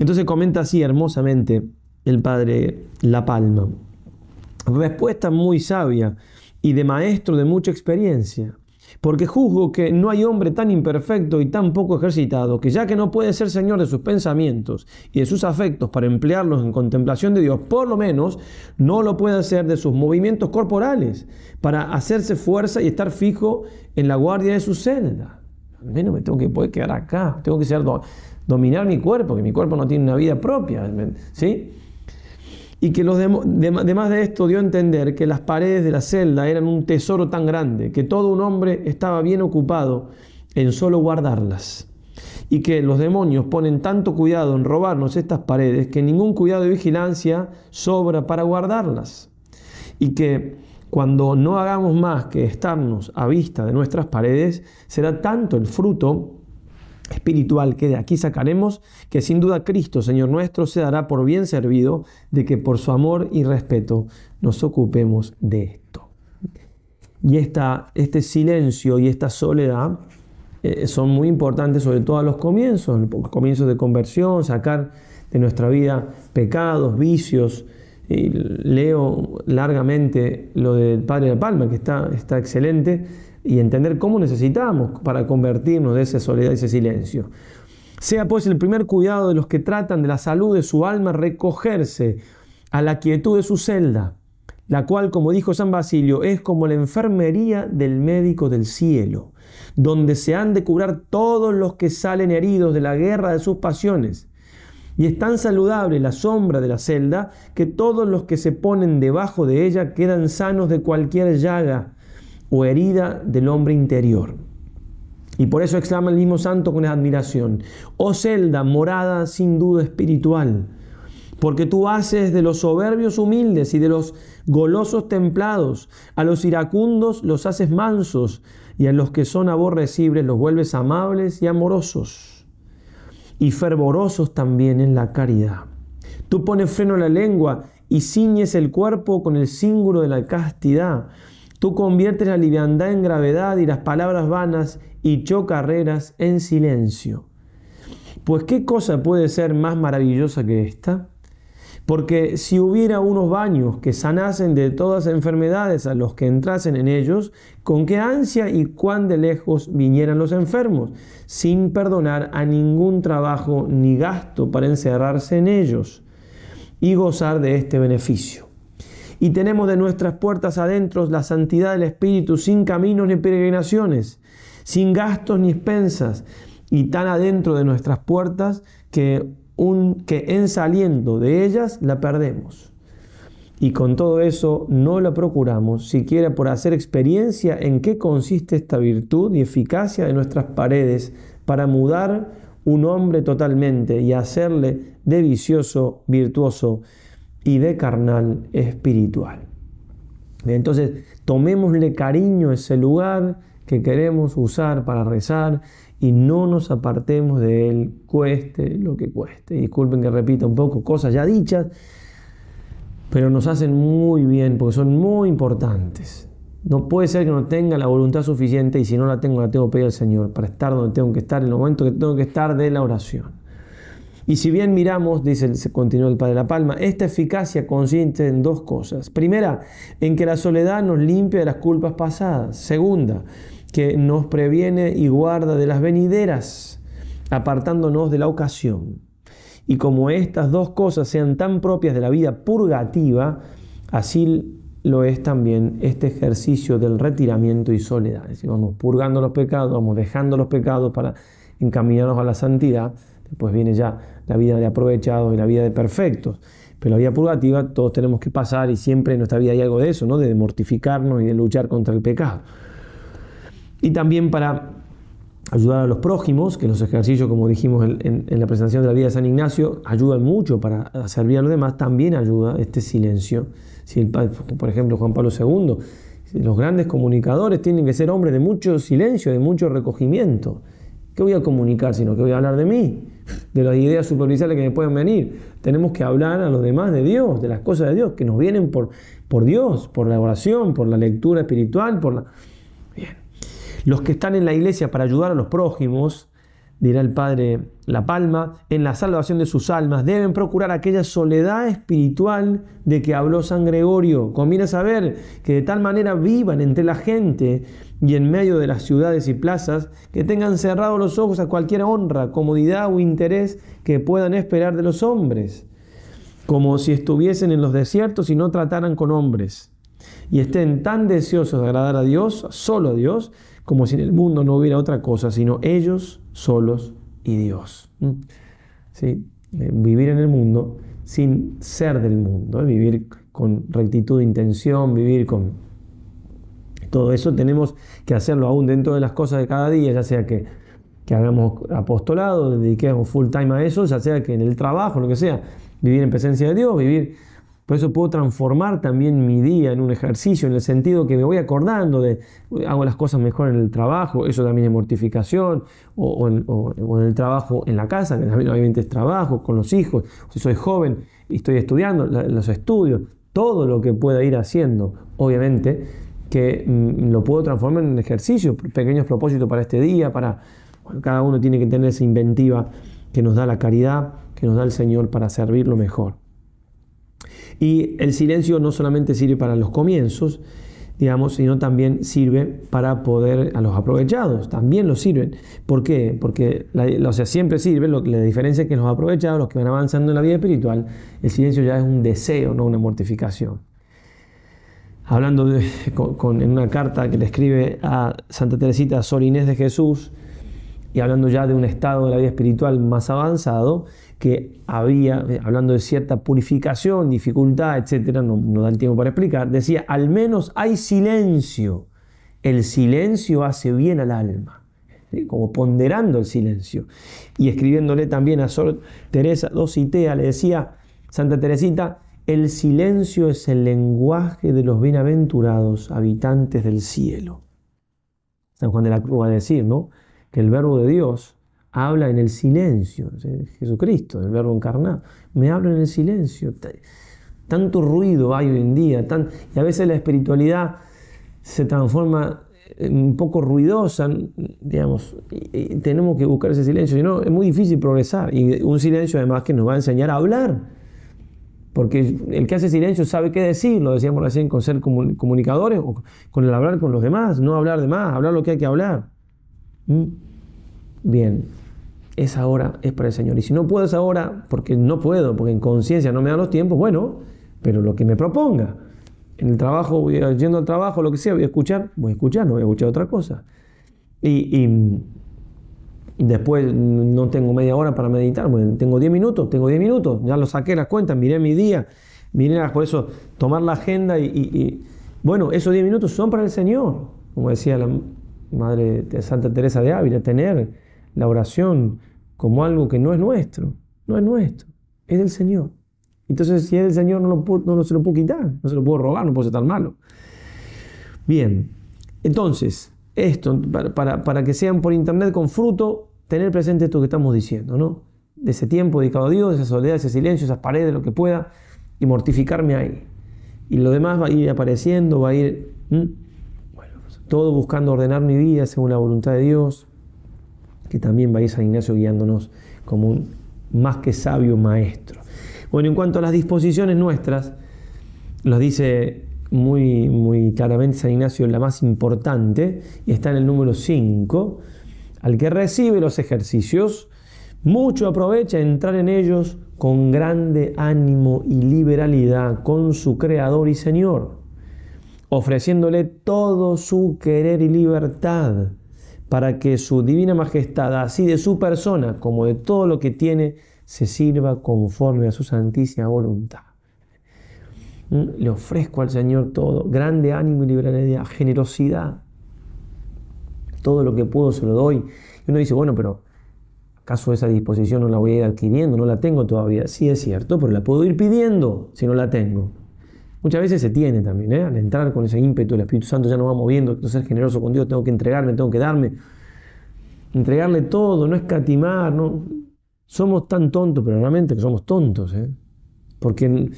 Entonces comenta así hermosamente el padre La Palma. Respuesta muy sabia y de maestro de mucha experiencia, porque juzgo que no hay hombre tan imperfecto y tan poco ejercitado, que ya que no puede ser señor de sus pensamientos y de sus afectos para emplearlos en contemplación de Dios, por lo menos no lo puede hacer de sus movimientos corporales, para hacerse fuerza y estar fijo en la guardia de su celda. Al menos me tengo que poder quedar acá, tengo que dominar mi cuerpo, que mi cuerpo no tiene una vida propia, ¿sí? Y que además de esto dio a entender que las paredes de la celda eran un tesoro tan grande, que todo un hombre estaba bien ocupado en solo guardarlas. Y que los demonios ponen tanto cuidado en robarnos estas paredes, que ningún cuidado de vigilancia sobra para guardarlas. Y que cuando no hagamos más que estarnos a vista de nuestras paredes, será tanto el fruto espiritual que de aquí sacaremos, que sin duda Cristo, Señor nuestro, se dará por bien servido de que por su amor y respeto nos ocupemos de esto. Y este silencio y esta soledad son muy importantes, sobre todo a los comienzos de conversión, sacar de nuestra vida pecados, vicios. Y leo largamente lo del Padre de la Palma, que está excelente, y entender cómo necesitamos para convertirnos de esa soledad y ese silencio. Sea pues el primer cuidado de los que tratan de la salud de su alma recogerse a la quietud de su celda, la cual, como dijo San Basilio, es como la enfermería del médico del cielo, donde se han de curar todos los que salen heridos de la guerra de sus pasiones. Y es tan saludable la sombra de la celda que todos los que se ponen debajo de ella quedan sanos de cualquier llaga o herida del hombre interior. Y por eso exclama el mismo santo con admiración: oh celda, morada sin duda espiritual, porque tú haces de los soberbios humildes y de los golosos templados, a los iracundos los haces mansos y a los que son aborrecibles los vuelves amables y amorosos, y fervorosos también en la caridad. Tú pones freno a la lengua y ciñes el cuerpo con el cíngulo de la castidad. Tú conviertes la liviandad en gravedad y las palabras vanas y chocarreras en silencio. Pues ¿qué cosa puede ser más maravillosa que esta? Porque si hubiera unos baños que sanasen de todas enfermedades a los que entrasen en ellos, con qué ansia y cuán de lejos vinieran los enfermos, sin perdonar a ningún trabajo ni gasto para encerrarse en ellos y gozar de este beneficio. Y tenemos de nuestras puertas adentro la santidad del Espíritu, sin caminos ni peregrinaciones, sin gastos ni expensas, y tan adentro de nuestras puertas que en saliendo de ellas la perdemos. Y con todo eso no la procuramos, siquiera por hacer experiencia en qué consiste esta virtud y eficacia de nuestras paredes para mudar un hombre totalmente y hacerle de vicioso virtuoso y de carnal espiritual. Entonces, tomémosle cariño a ese lugar que queremos usar para rezar y no nos apartemos de él, cueste lo que cueste. Disculpen que repita un poco cosas ya dichas, pero nos hacen muy bien porque son muy importantes. No puede ser que no tenga la voluntad suficiente, y si no la tengo que pedir al Señor para estar donde tengo que estar, en el momento que tengo que estar de la oración. Y si bien miramos, continúa el Padre de la Palma, esta eficacia consiste en dos cosas. Primera, en que la soledad nos limpia de las culpas pasadas. Segunda, que nos previene y guarda de las venideras, apartándonos de la ocasión. Y como estas dos cosas sean tan propias de la vida purgativa, así lo es también este ejercicio del retiramiento y soledad. Es decir, vamos purgando los pecados, vamos dejando los pecados para encaminarnos a la santidad. Después viene ya la vida de aprovechados y la vida de perfectos. Pero la vida purgativa todos tenemos que pasar, y siempre en nuestra vida hay algo de eso, ¿no? De mortificarnos y de luchar contra el pecado. Y también para ayudar a los prójimos, que los ejercicios, como dijimos en la presentación de la vida de San Ignacio, ayudan mucho para servir a los demás. También ayuda este silencio. Si por ejemplo, Juan Pablo II, los grandes comunicadores tienen que ser hombres de mucho silencio, de mucho recogimiento. ¿Qué voy a comunicar sino que voy a hablar de mí? De las ideas superficiales que me pueden venir. Tenemos que hablar a los demás de Dios, de las cosas de Dios, que nos vienen por Dios, por la oración, por la lectura espiritual, Bien. Los que están en la iglesia para ayudar a los prójimos, dirá el Padre La Palma, en la salvación de sus almas, deben procurar aquella soledad espiritual de que habló San Gregorio. Conviene saber que de tal manera vivan entre la gente y en medio de las ciudades y plazas, que tengan cerrados los ojos a cualquier honra, comodidad o interés que puedan esperar de los hombres, como si estuviesen en los desiertos y no trataran con hombres, y estén tan deseosos de agradar a Dios, solo a Dios, como si en el mundo no hubiera otra cosa, sino ellos solos y Dios. ¿Sí? Vivir en el mundo sin ser del mundo, vivir con rectitud de intención, vivir con todo eso. Tenemos que hacerlo aún dentro de las cosas de cada día, ya sea que hagamos apostolado, dediquemos full time a eso, ya sea que en el trabajo, lo que sea, vivir en presencia de Dios, vivir Por eso puedo transformar también mi día en un ejercicio, en el sentido que me voy acordando hago las cosas mejor en el trabajo, eso también es mortificación, o en el trabajo en la casa, que también obviamente es trabajo, con los hijos, si soy joven y estoy estudiando, los estudios, todo lo que pueda ir haciendo, obviamente, que lo puedo transformar en un ejercicio, pequeños propósitos para este día, cada uno tiene que tener esa inventiva que nos da la caridad, que nos da el Señor para servirlo mejor. Y el silencio no solamente sirve para los comienzos, digamos, sino también sirve para poder, a los aprovechados, también los sirven. ¿Por qué? Porque, siempre sirve, la diferencia es que los aprovechados, los que van avanzando en la vida espiritual, el silencio ya es un deseo, no una mortificación. Hablando en una carta que le escribe a Santa Teresita Sor Inés de Jesús, y hablando ya de un estado de la vida espiritual más avanzado, que había, hablando de cierta purificación, dificultad, etcétera, no da el tiempo para explicar, decía, al menos hay silencio. El silencio hace bien al alma. ¿Sí? Como ponderando el silencio. Y escribiéndole también a Sor Teresa Dositea, le decía, Santa Teresita, el silencio es el lenguaje de los bienaventurados habitantes del cielo. San Juan de la Cruz va a decir, ¿no?, que el verbo de Dios habla en el silencio. Jesucristo, el verbo encarnado, me habla en el silencio. Tanto ruido hay hoy en día, y a veces la espiritualidad se transforma un poco ruidosa, digamos, y tenemos que buscar ese silencio, si no es muy difícil progresar, y un silencio además que nos va a enseñar a hablar, porque el que hace silencio sabe qué decir, lo decíamos recién con ser comunicadores, o con el hablar con los demás, no hablar de más, hablar lo que hay que hablar. Bien, esa hora es para el Señor. Y si no puedo esa hora, porque no puedo, porque en conciencia no me dan los tiempos, bueno, pero lo que me proponga. En el trabajo, yendo al trabajo, lo que sea, voy a escuchar, no voy a escuchar otra cosa. Y después no tengo media hora para meditar, bueno, tengo 10 minutos, ya lo saqué las cuentas, miré mi día, por eso tomar la agenda bueno, esos 10 minutos son para el Señor, como decía la Madre de Santa Teresa de Ávila, tener la oración como algo que no es nuestro, es del Señor. Entonces, si es del Señor, no se lo puedo quitar, no se lo puedo robar, no puedo ser tan malo. Bien, entonces, esto, para que sean por internet con fruto, tener presente esto que estamos diciendo, ¿no? De ese tiempo dedicado a Dios, de esa soledad, ese silencio, esas paredes, lo que pueda, y mortificarme ahí. Y lo demás va a ir apareciendo, va a ir... todo buscando ordenar mi vida según la voluntad de Dios, que también va a ir San Ignacio guiándonos como un más que sabio maestro. Bueno, en cuanto a las disposiciones nuestras, las dice muy, muy claramente San Ignacio, la más importante, y está en el número 5, al que recibe los ejercicios, mucho aprovecha entrar en ellos con grande ánimo y liberalidad con su Creador y Señor, ofreciéndole todo su querer y libertad, para que su divina majestad, así de su persona como de todo lo que tiene, se sirva conforme a su santísima voluntad. Le ofrezco al Señor todo, grande ánimo y liberalidad, generosidad. Todo lo que puedo se lo doy. Y uno dice, bueno, pero ¿acaso esa disposición no la voy a ir adquiriendo? No la tengo todavía. Sí, es cierto, pero la puedo ir pidiendo si no la tengo. Muchas veces se tiene también, al entrar con ese ímpetu, el Espíritu Santo ya nos va moviendo, tengo que ser generoso con Dios, tengo que entregarme, tengo que darme, entregarle todo, no escatimar, ¿no? Somos tan tontos, pero realmente que somos tontos, porque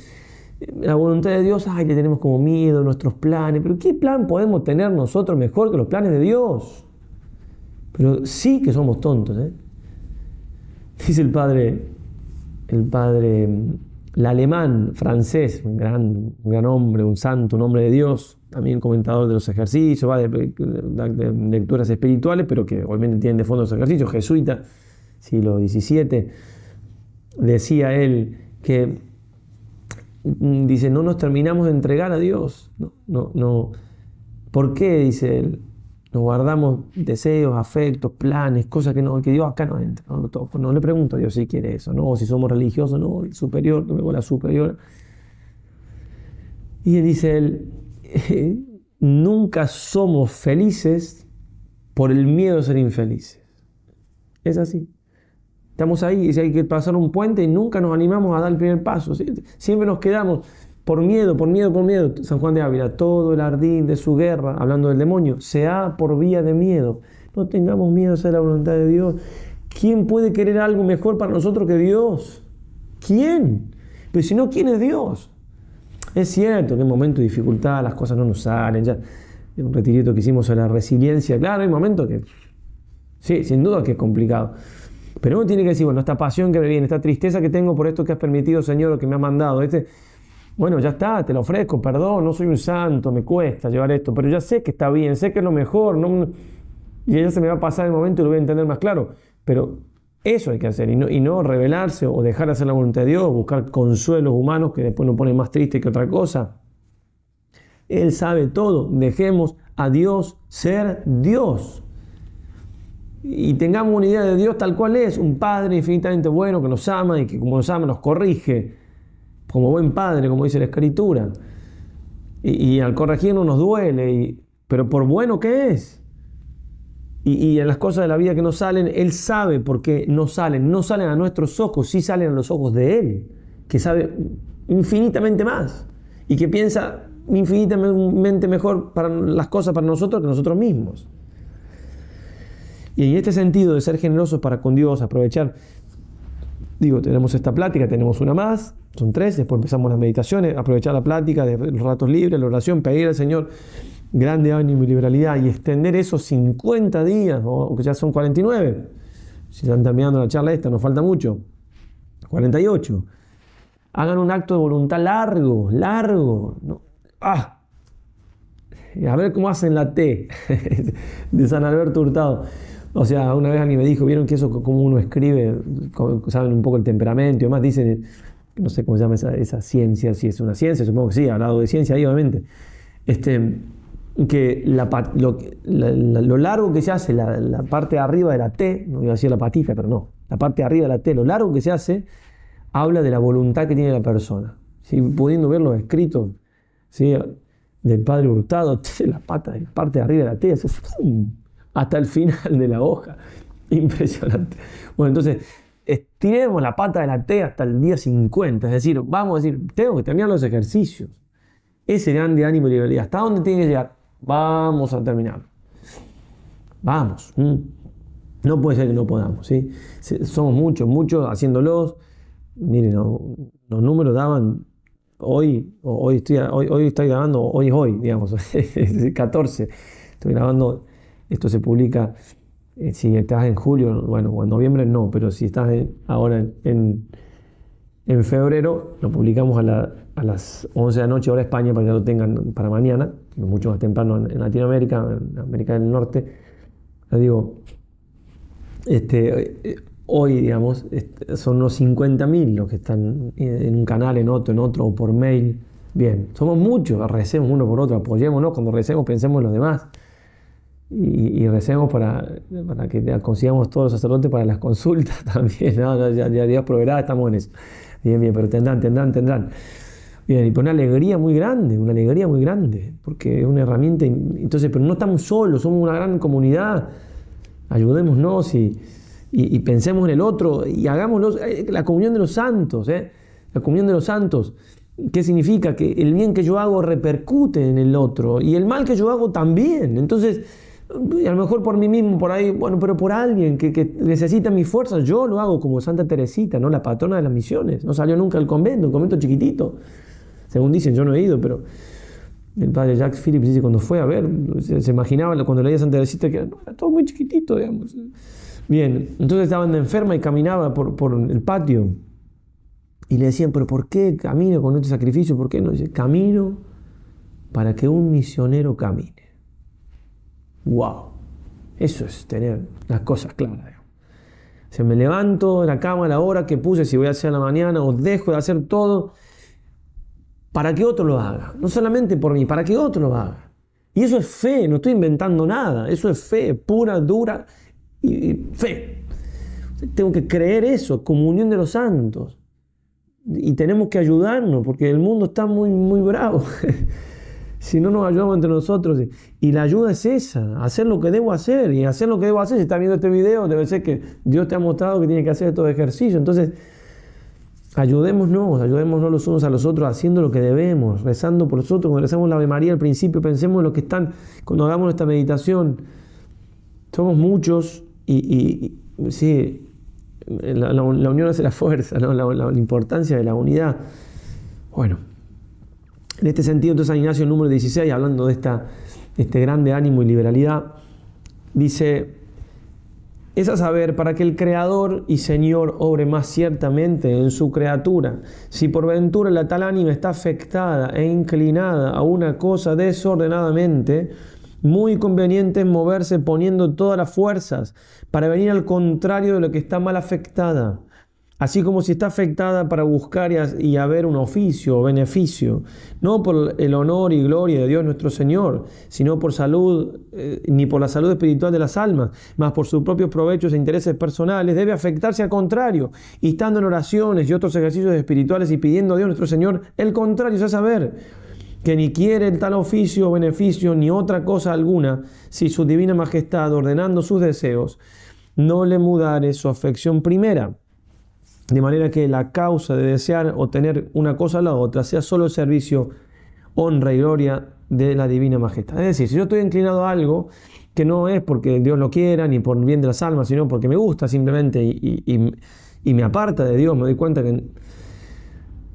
la voluntad de Dios, le tenemos como miedo, nuestros planes, pero ¿qué plan podemos tener nosotros mejor que los planes de Dios? Pero sí que somos tontos, Dice el padre el alemán francés, un gran hombre, un santo, un hombre de Dios, también comentador de los ejercicios, de lecturas espirituales, pero que obviamente tienen de fondo los ejercicios, jesuita, siglo XVII, decía él que, dice, no nos terminamos de entregar a Dios, no. ¿Por qué? Dice él, nos guardamos deseos, afectos, planes, cosas que Dios acá no entra. No le pregunto a Dios si quiere eso, no, si somos religiosos, no, el superior, no me voy a la superior. Y dice él, nunca somos felices por el miedo a ser infelices. Es así. Estamos ahí, y si hay que pasar un puente y nunca nos animamos a dar el primer paso. Siempre nos quedamos, por miedo, por miedo, por miedo. San Juan de Ávila, todo el ardid de su guerra, hablando del demonio, se ha por vía de miedo. No tengamos miedo a hacer la voluntad de Dios. ¿Quién puede querer algo mejor para nosotros que Dios? ¿Quién? Pero si no, ¿quién es Dios? Es cierto que en momentos de dificultad las cosas no nos salen. Ya, en un retirito que hicimos sobre la resiliencia, claro, hay momentos que, sí, sin duda que es complicado. Pero uno tiene que decir, bueno, esta pasión que me viene, esta tristeza que tengo por esto que has permitido, Señor, o que me has mandado, bueno, ya está, te lo ofrezco, perdón, no soy un santo, me cuesta llevar esto, pero ya sé que está bien, sé que es lo mejor, y ya se me va a pasar el momento y lo voy a entender más claro. Pero eso hay que hacer, y no rebelarse o dejar de hacer la voluntad de Dios, buscar consuelos humanos que después nos ponen más triste que otra cosa. Él sabe todo, dejemos a Dios ser Dios. Y tengamos una idea de Dios tal cual es, un Padre infinitamente bueno que nos ama y que como nos ama nos corrige, como buen Padre, como dice la Escritura. Y al corregirnos nos duele, pero por bueno que es. Y en las cosas de la vida que no salen, Él sabe por qué no salen a nuestros ojos, sí salen a los ojos de Él, que sabe infinitamente más y que piensa infinitamente mejor para las cosas para nosotros que nosotros mismos. Y en este sentido de ser generosos para con Dios, aprovechar, tenemos esta plática, tenemos una más, son 3, después empezamos las meditaciones, aprovechar la plática de los ratos libres, la oración, pedir al Señor grande ánimo y liberalidad y extender esos 50 días, o que ya son 49, si están terminando la charla esta, nos falta mucho, 48. Hagan un acto de voluntad largo, ¿no? A ver cómo hacen la T de San Alberto Hurtado. O sea, una vez alguien me dijo, ¿vieron que eso como uno escribe? Saben un poco el temperamento y demás, dicen, no sé cómo se llama esa ciencia, si es una ciencia, supongo que sí, ha hablado de ciencia ahí, obviamente. Que lo largo que se hace, la parte de arriba de la T, no iba a decir la patita, pero no, la parte de arriba de la T, lo largo que se hace, habla de la voluntad que tiene la persona. ¿Sí? Pudiendo ver los escritos, ¿sí?, del Padre Hurtado, la parte de arriba de la T, hace ¡pum!, hasta el final de la hoja. Impresionante. Bueno, entonces, estiremos la pata de la T hasta el día 50, es decir, vamos a decir, tengo que terminar los ejercicios. Ese grande ánimo y liberalidad, ¿hasta dónde tiene que llegar? Vamos a terminar. Vamos. No puede ser que no podamos, ¿sí? Somos muchos haciéndolos. Miren, los números daban hoy estoy grabando, hoy es hoy, digamos, 14. Estoy grabando, esto se publica, si estás en julio, bueno, o en noviembre no, pero si estás ahora en febrero, lo publicamos a las 11 de la noche, hora España, para que lo tengan para mañana, mucho más temprano en Latinoamérica, en América del Norte. Les digo, hoy, digamos, son unos 50.000 los que están en un canal, en otro, o por mail. Bien, somos muchos, recemos uno por otro, apoyémonos, cuando recemos pensemos en los demás. Y recemos para que consigamos todos los sacerdotes para las consultas también, ¿no? Ya Dios proveerá, estamos en eso. Bien, pero tendrán. Bien, y por una alegría muy grande, porque es una herramienta. Entonces, pero no estamos solos, somos una gran comunidad. Ayudémonos y pensemos en el otro y hagámoslo. La comunión de los santos, la comunión de los santos. ¿Qué significa? Que el bien que yo hago repercute en el otro y el mal que yo hago también. Entonces, a lo mejor por mí mismo, por ahí, bueno, pero por alguien que necesita mis fuerzas, yo lo hago como Santa Teresita, ¿no? La patrona de las misiones. No salió nunca del convento, un convento chiquitito. Según dicen, yo no he ido, pero el padre Jacques Philippe dice, cuando fue a ver, se imaginaba cuando leía Santa Teresita que era todo muy chiquitito, digamos. Bien, entonces estaba enferma y caminaba por el patio y le decían, pero ¿por qué camino con este sacrificio? ¿Por qué no? Dice, camino para que un misionero camine. ¡Wow! Eso es tener las cosas claras. O sea, me levanto de la cama a la hora que puse, si voy a hacer a la mañana, o dejo de hacer todo para que otro lo haga. No solamente por mí, para que otro lo haga. Y eso es fe, no estoy inventando nada. Eso es fe, pura, dura y fe. Tengo que creer eso, comunión de los santos. Y tenemos que ayudarnos, porque el mundo está muy, muy bravo. Si no nos ayudamos entre nosotros. Y la ayuda es esa, hacer lo que debo hacer. Y hacer lo que debo hacer, si estás viendo este video, debe ser que Dios te ha mostrado que tienes que hacer estos ejercicios. Entonces, Ayudémonos los unos a los otros haciendo lo que debemos, rezando por los otros. Cuando rezamos la Ave María al principio, pensemos en lo que están, cuando hagamos esta meditación. Somos muchos y sí, la unión hace la fuerza, ¿no? La importancia de la unidad. Bueno, en este sentido, entonces San Ignacio, número 16, hablando de este grande ánimo y liberalidad, dice: es a saber, para que el Creador y Señor obre más ciertamente en su criatura, si por ventura la tal ánima está afectada e inclinada a una cosa desordenadamente, muy conveniente es moverse poniendo todas las fuerzas para venir al contrario de lo que está mal afectada, así como si está afectada para buscar y haber un oficio o beneficio, no por el honor y gloria de Dios nuestro Señor, sino por salud, ni por la salud espiritual de las almas, mas por sus propios provechos e intereses personales, debe afectarse al contrario, y estando en oraciones y otros ejercicios espirituales y pidiendo a Dios nuestro Señor el contrario, es a saber, que ni quiere el tal oficio o beneficio ni otra cosa alguna, si su divina majestad, ordenando sus deseos, no le mudare su afección primera, de manera que la causa de desear o tener una cosa a la otra sea solo el servicio, honra y gloria de la divina majestad. Es decir, si yo estoy inclinado a algo que no es porque Dios lo quiera ni por el bien de las almas, sino porque me gusta simplemente y me aparta de Dios, me doy cuenta que,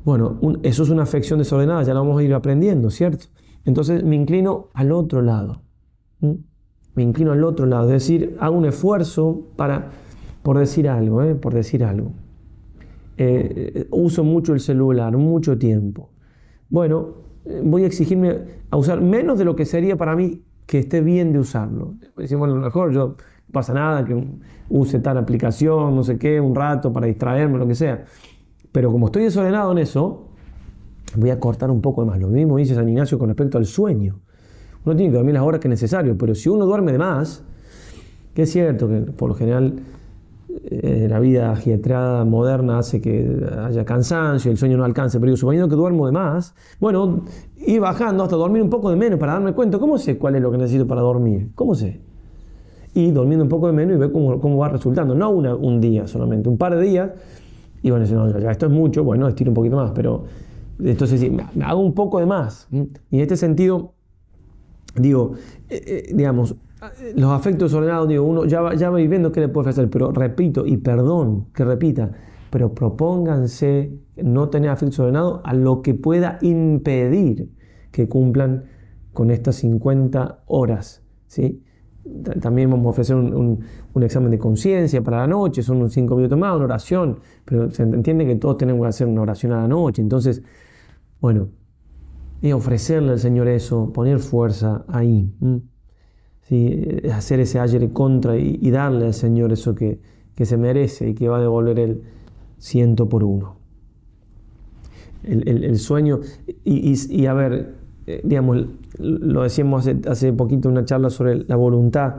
bueno, eso es una afección desordenada, ya lo vamos a ir aprendiendo, ¿cierto? Entonces me inclino al otro lado. Me inclino al otro lado, es decir, hago un esfuerzo por decir algo, por decir algo. Uso mucho el celular, mucho tiempo. Bueno, voy a exigirme a usar menos de lo que sería para mí que esté bien de usarlo. Decimos, bueno, a lo mejor yo, no pasa nada que use tal aplicación, no sé qué, un rato para distraerme, lo que sea. Pero como estoy desordenado en eso, voy a cortar un poco de más. Lo mismo dice San Ignacio con respecto al sueño. Uno tiene que dormir las horas que es necesario, pero si uno duerme de más, que es cierto que por lo general la vida ajetreada moderna hace que haya cansancio, el sueño no alcance, pero suponiendo que duermo de más, bueno, ir bajando hasta dormir un poco de menos para darme cuenta. ¿Cómo sé cuál es lo que necesito para dormir? ¿Cómo sé? Y durmiendo un poco de menos y ver cómo va resultando. No un día solamente, un par de días. Y bueno, no, ya esto es mucho, bueno, estiro un poquito más, pero entonces sí, me hago un poco de más. Y en este sentido, digo, digamos, los afectos desordenados, digo, uno ya va viviendo qué le puede hacer, pero repito, y perdón que repita, pero propónganse no tener afectos desordenados a lo que pueda impedir que cumplan con estas 50 horas, ¿sí? También vamos a ofrecer un examen de conciencia para la noche, son unos 5 minutos más, una oración, pero se entiende que todos tenemos que hacer una oración a la noche. Entonces, bueno, y ofrecerle al Señor eso, poner fuerza ahí, ¿sí? Hacer ese ayer contra y darle al Señor eso que se merece y que va a devolver Él 100 por 1. El sueño, y a ver, digamos, lo decíamos hace poquito en una charla sobre la voluntad.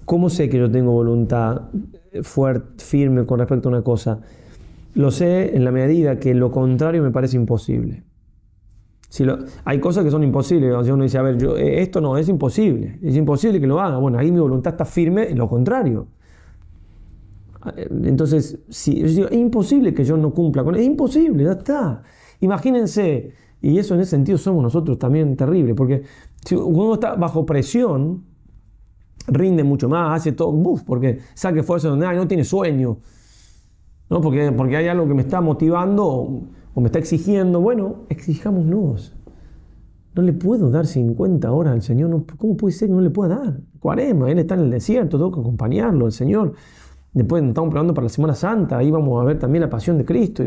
¿Cómo sé que yo tengo voluntad fuerte, firme con respecto a una cosa? Lo sé en la medida que lo contrario me parece imposible. Hay cosas que son imposibles. O sea, uno dice, a ver, esto no, es imposible que lo haga. Bueno, ahí mi voluntad está firme en lo contrario. Entonces, si yo digo, es imposible que yo no cumpla con eso, es imposible, ya está. Imagínense, y eso en ese sentido somos nosotros también terrible, porque si uno está bajo presión, rinde mucho más, hace todo, porque saque fuerza donde hay, no tiene sueño, ¿no? Porque hay algo que me está motivando o me está exigiendo. Bueno, exijámonos. No le puedo dar 50 horas al Señor, no, ¿cómo puede ser que no le pueda dar? Cuaresma, Él está en el desierto, tengo que acompañarlo, el Señor. Después estamos preparando para la Semana Santa, ahí vamos a ver también la pasión de Cristo,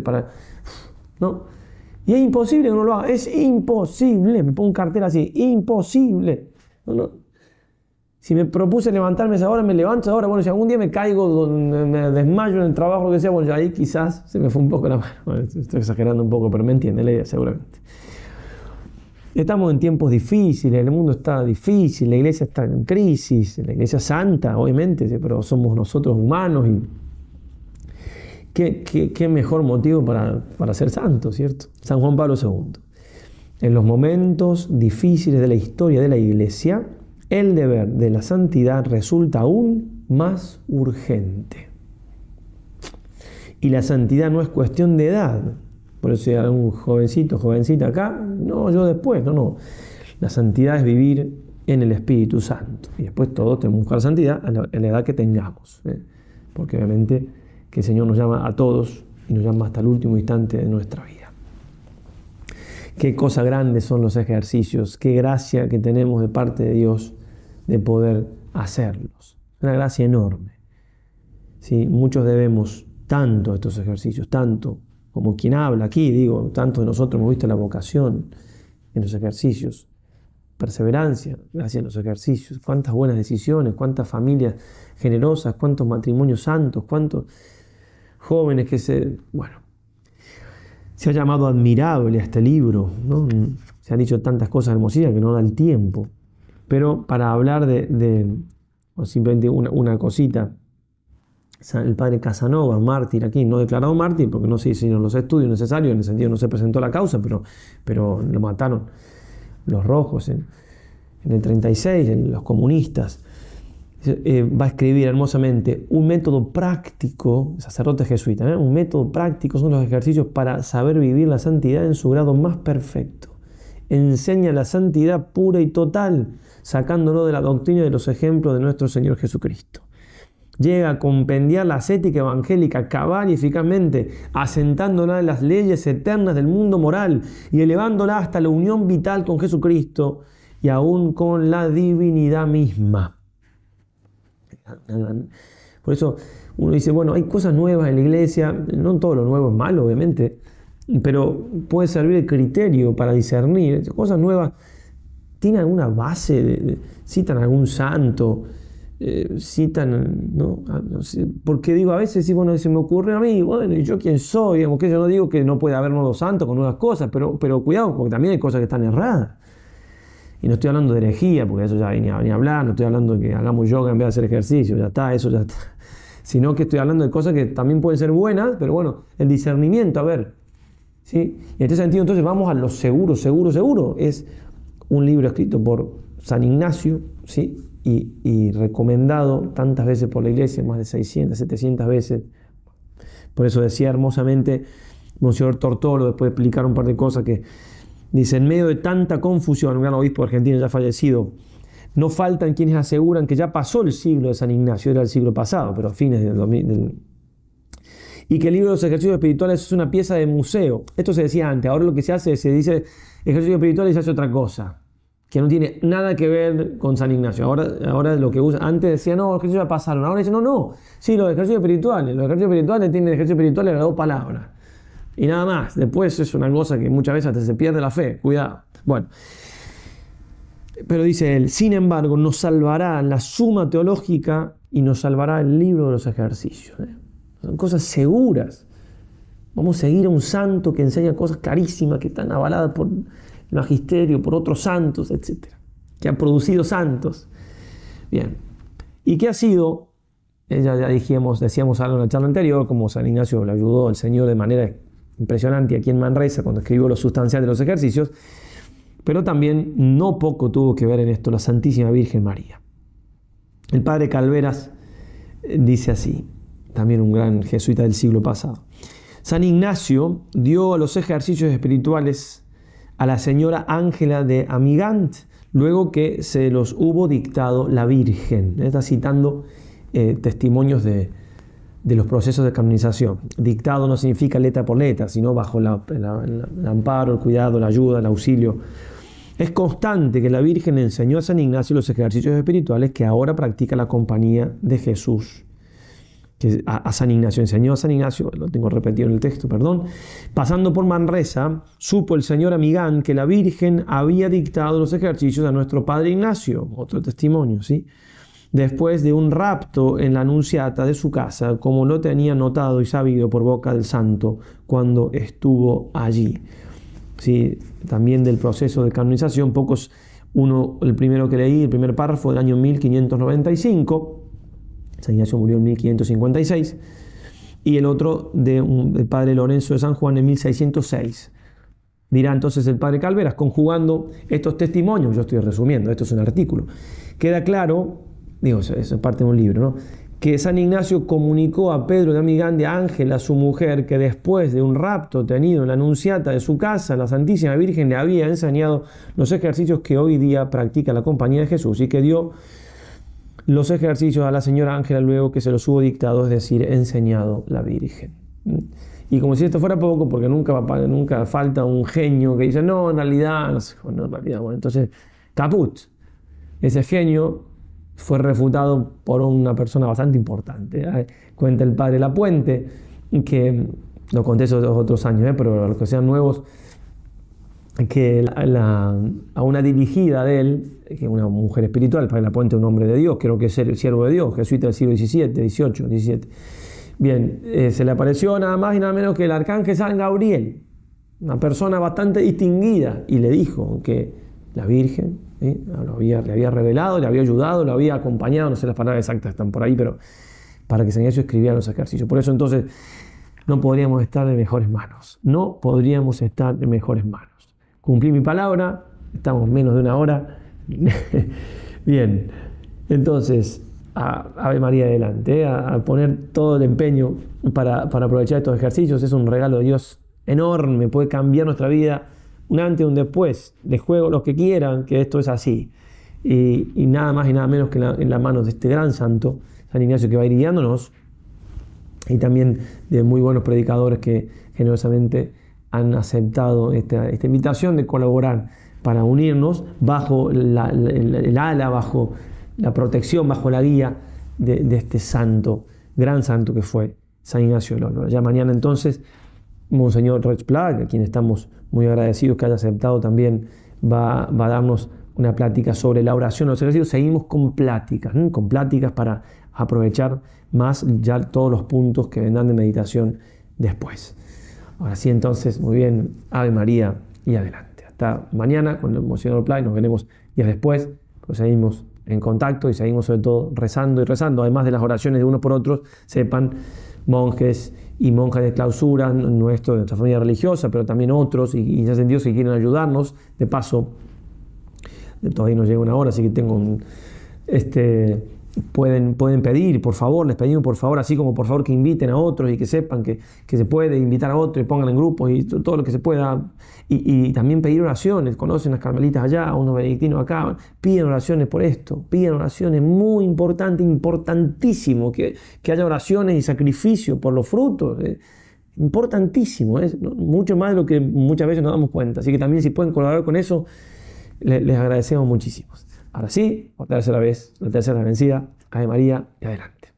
¿no? Y es imposible que no lo haga, es imposible, me pongo un cartel así, imposible. No. Si me propuse levantarme esa hora, me levanto esa hora. Bueno, si algún día me caigo, me desmayo en el trabajo, lo que sea, bueno, ahí quizás se me fue un poco la mano. Bueno, estoy exagerando un poco, pero me entiende la idea seguramente. Estamos en tiempos difíciles, el mundo está difícil, la iglesia está en crisis, la iglesia santa, obviamente, pero somos nosotros humanos y qué mejor motivo para ser santos, ¿cierto? San Juan Pablo II. En los momentos difíciles de la historia de la iglesia, el deber de la santidad resulta aún más urgente. Y la santidad no es cuestión de edad, Por eso si hay algún jovencito, jovencita acá, no, yo después, no. La santidad es vivir en el Espíritu Santo. Y después todos tenemos que buscar santidad a la edad que tengamos. Porque obviamente que el Señor nos llama a todos y nos llama hasta el último instante de nuestra vida. Qué cosa grande son los ejercicios, qué gracia que tenemos de parte de Dios de poder hacerlos. Una gracia enorme. ¿Sí? Muchos debemos tanto a estos ejercicios, tanto como quien habla aquí, digo, tanto de nosotros hemos visto la vocación en los ejercicios, perseverancia gracias a los ejercicios, cuántas buenas decisiones, cuántas familias generosas, cuántos matrimonios santos, cuántos jóvenes que se ha llamado admirable a este libro, ¿no? Se han dicho tantas cosas hermosísimas que no da el tiempo, pero para hablar o simplemente una cosita, el padre Casanova, mártir aquí, no declarado mártir porque no se hicieron los estudios necesarios, en el sentido no se presentó la causa, pero lo mataron los rojos en el 36, los comunistas. Va a escribir hermosamente un método práctico, sacerdote jesuita, un método práctico son los ejercicios para saber vivir la santidad en su grado más perfecto. Enseña la santidad pura y total, sacándolo de la doctrina de los ejemplos de nuestro Señor Jesucristo. Llega a compendiar la ascética evangélica cabal y eficazmente, asentándola en las leyes eternas del mundo moral y elevándola hasta la unión vital con Jesucristo y aún con la divinidad misma. Por eso uno dice, bueno, hay cosas nuevas en la iglesia, no todo lo nuevo es malo, obviamente, pero puede servir de criterio para discernir. Cosas nuevas tienen alguna base, citan a algún santo, citan, ¿no? No sé, porque digo, a veces sí, bueno, se me ocurre a mí, bueno, ¿y yo quién soy? Digamos, que yo no digo que no puede haber nuevos santos con nuevas cosas, pero cuidado, porque también hay cosas que están erradas. Y no estoy hablando de herejía, porque eso ya ni a hablar, no estoy hablando de que hagamos yoga en vez de hacer ejercicio, ya está, eso ya está. Sino que estoy hablando de cosas que también pueden ser buenas, pero bueno, el discernimiento, a ver. ¿Sí? Y en este sentido, entonces, vamos a lo seguro. Es un libro escrito por San Ignacio, ¿sí? Y recomendado tantas veces por la iglesia, más de 600, 700 veces. Por eso decía hermosamente Monseñor Tortolo, después de explicar un par de cosas, que dice, en medio de tanta confusión, un gran obispo argentino ya fallecido, no faltan quienes aseguran que ya pasó el siglo de San Ignacio, era el siglo pasado, pero a fines y que el libro de los ejercicios espirituales es una pieza de museo. Esto se decía antes, ahora lo que se hace es, se dice ejercicios espirituales y se hace otra cosa, que no tiene nada que ver con San Ignacio. Ahora lo que usa, antes decía, no, los ejercicios ya pasaron, ahora dicen, no, sí, los ejercicios espirituales tienen ejercicios espirituales las 2 palabras. Y nada más, después es una cosa que muchas veces hasta se pierde la fe, cuidado. Bueno, pero dice él, sin embargo, nos salvará la suma teológica y nos salvará el libro de los ejercicios. Son cosas seguras. Vamos a seguir a un santo que enseña cosas clarísimas, que están avaladas por el magisterio, por otros santos, etc. Que han producido santos. Bien. ¿Y qué ha sido? Ya decíamos algo en la charla anterior, como San Ignacio le ayudó al Señor de manera impresionante aquí en Manresa cuando escribió lo sustancial de los ejercicios, pero también no poco tuvo que ver en esto la Santísima Virgen María. El padre Calveras dice así, también un gran jesuita del siglo pasado: San Ignacio dio a los ejercicios espirituales a la señora Ángela de Amigant, luego que se los hubo dictado la Virgen. Está citando testimonios de los procesos de canonización. Dictado no significa letra por letra, sino bajo el amparo, el cuidado, la ayuda, el auxilio. Es constante que la Virgen enseñó a San Ignacio los ejercicios espirituales que ahora practica la compañía de Jesús. Que a San Ignacio enseñó a San Ignacio, lo tengo repetido en el texto, perdón. Pasando por Manresa, supo el señor Amigán que la Virgen había dictado los ejercicios a nuestro padre Ignacio, otro testimonio, ¿sí? Después de un rapto en la Anunciata de su casa, como lo tenía notado y sabido por boca del santo cuando estuvo allí. Sí, también del proceso de canonización, el primero que leí, el primer párrafo del año 1595, San Ignacio murió en 1556, y el otro del padre Lorenzo de San Juan en 1606. Dirá entonces el padre Calveras, conjugando estos testimonios, yo estoy resumiendo, esto es un artículo, queda claro, digo, eso es parte de un libro, ¿no? que San Ignacio comunicó a Pedro de Amigande, a Ángela, su mujer, que después de un rapto tenido en la Anunciata de su casa, la Santísima Virgen le había enseñado los ejercicios que hoy día practica la Compañía de Jesús y que dio los ejercicios a la señora Ángela luego que se los hubo dictado, es decir, enseñado la Virgen. Y como si esto fuera poco, porque nunca falta un genio que dice, no, en realidad, no sé, no, en realidad, bueno, entonces, caput. Ese genio fue refutado por una persona bastante importante. Cuenta el padre Lapuente, que lo conté esos otros años, pero los que sean nuevos, que a una dirigida de él, que es una mujer espiritual, el padre Lapuente, un hombre de Dios, creo que es el siervo de Dios, jesuita del siglo XVII, XVIII, XVII. Bien, se le apareció nada más y nada menos que el arcángel San Gabriel, una persona bastante distinguida, y le dijo que la Virgen le había revelado, le había ayudado, le había acompañado, no sé las palabras exactas están por ahí, pero para que San Ignacio escribiera los ejercicios. Por eso entonces no podríamos estar en mejores manos. No podríamos estar en mejores manos. Cumplí mi palabra, estamos menos de una hora. Bien, entonces, Ave María adelante, a poner todo el empeño para aprovechar estos ejercicios. Es un regalo de Dios enorme, puede cambiar nuestra vida. Un antes y un después, les juego los que quieran, que esto es así. Y nada más y nada menos que en las manos de este gran santo, San Ignacio, que va a ir guiándonos, y también de muy buenos predicadores que generosamente han aceptado esta invitación de colaborar para unirnos bajo el ala, bajo la protección, bajo la guía de este santo, gran santo que fue San Ignacio de Loyola. Ya mañana entonces, Monseñor Rex Plag, a quien estamos muy agradecidos que haya aceptado, también va a darnos una plática sobre la oración, los ejercicios. Seguimos con pláticas para aprovechar más ya todos los puntos que vendrán de meditación después. Ahora sí, entonces, muy bien, Ave María y adelante. Hasta mañana con el Monseñor Plag, nos veremos días después, pues seguimos en contacto y seguimos sobre todo rezando y rezando, además de las oraciones de unos por otros. Sepan, monjes y monjas de clausura, de nuestra familia religiosa, pero también otros, y ya sentidos que quieren ayudarnos. De paso, todavía no llega una hora, así que pueden pedir, por favor, les pedimos por favor, así como por favor que inviten a otros y que sepan que se puede invitar a otros y pongan en grupos y todo lo que se pueda. Y también pedir oraciones. Conocen las carmelitas allá, unos benedictinos acá, piden oraciones por esto, piden oraciones, muy importante, importantísimo que haya oraciones y sacrificio por los frutos. Importantísimo, mucho más de lo que muchas veces nos damos cuenta. Así que también, si pueden colaborar con eso, les agradecemos muchísimo. Ahora sí, por tercera vez, la tercera vencida, Ave María y adelante.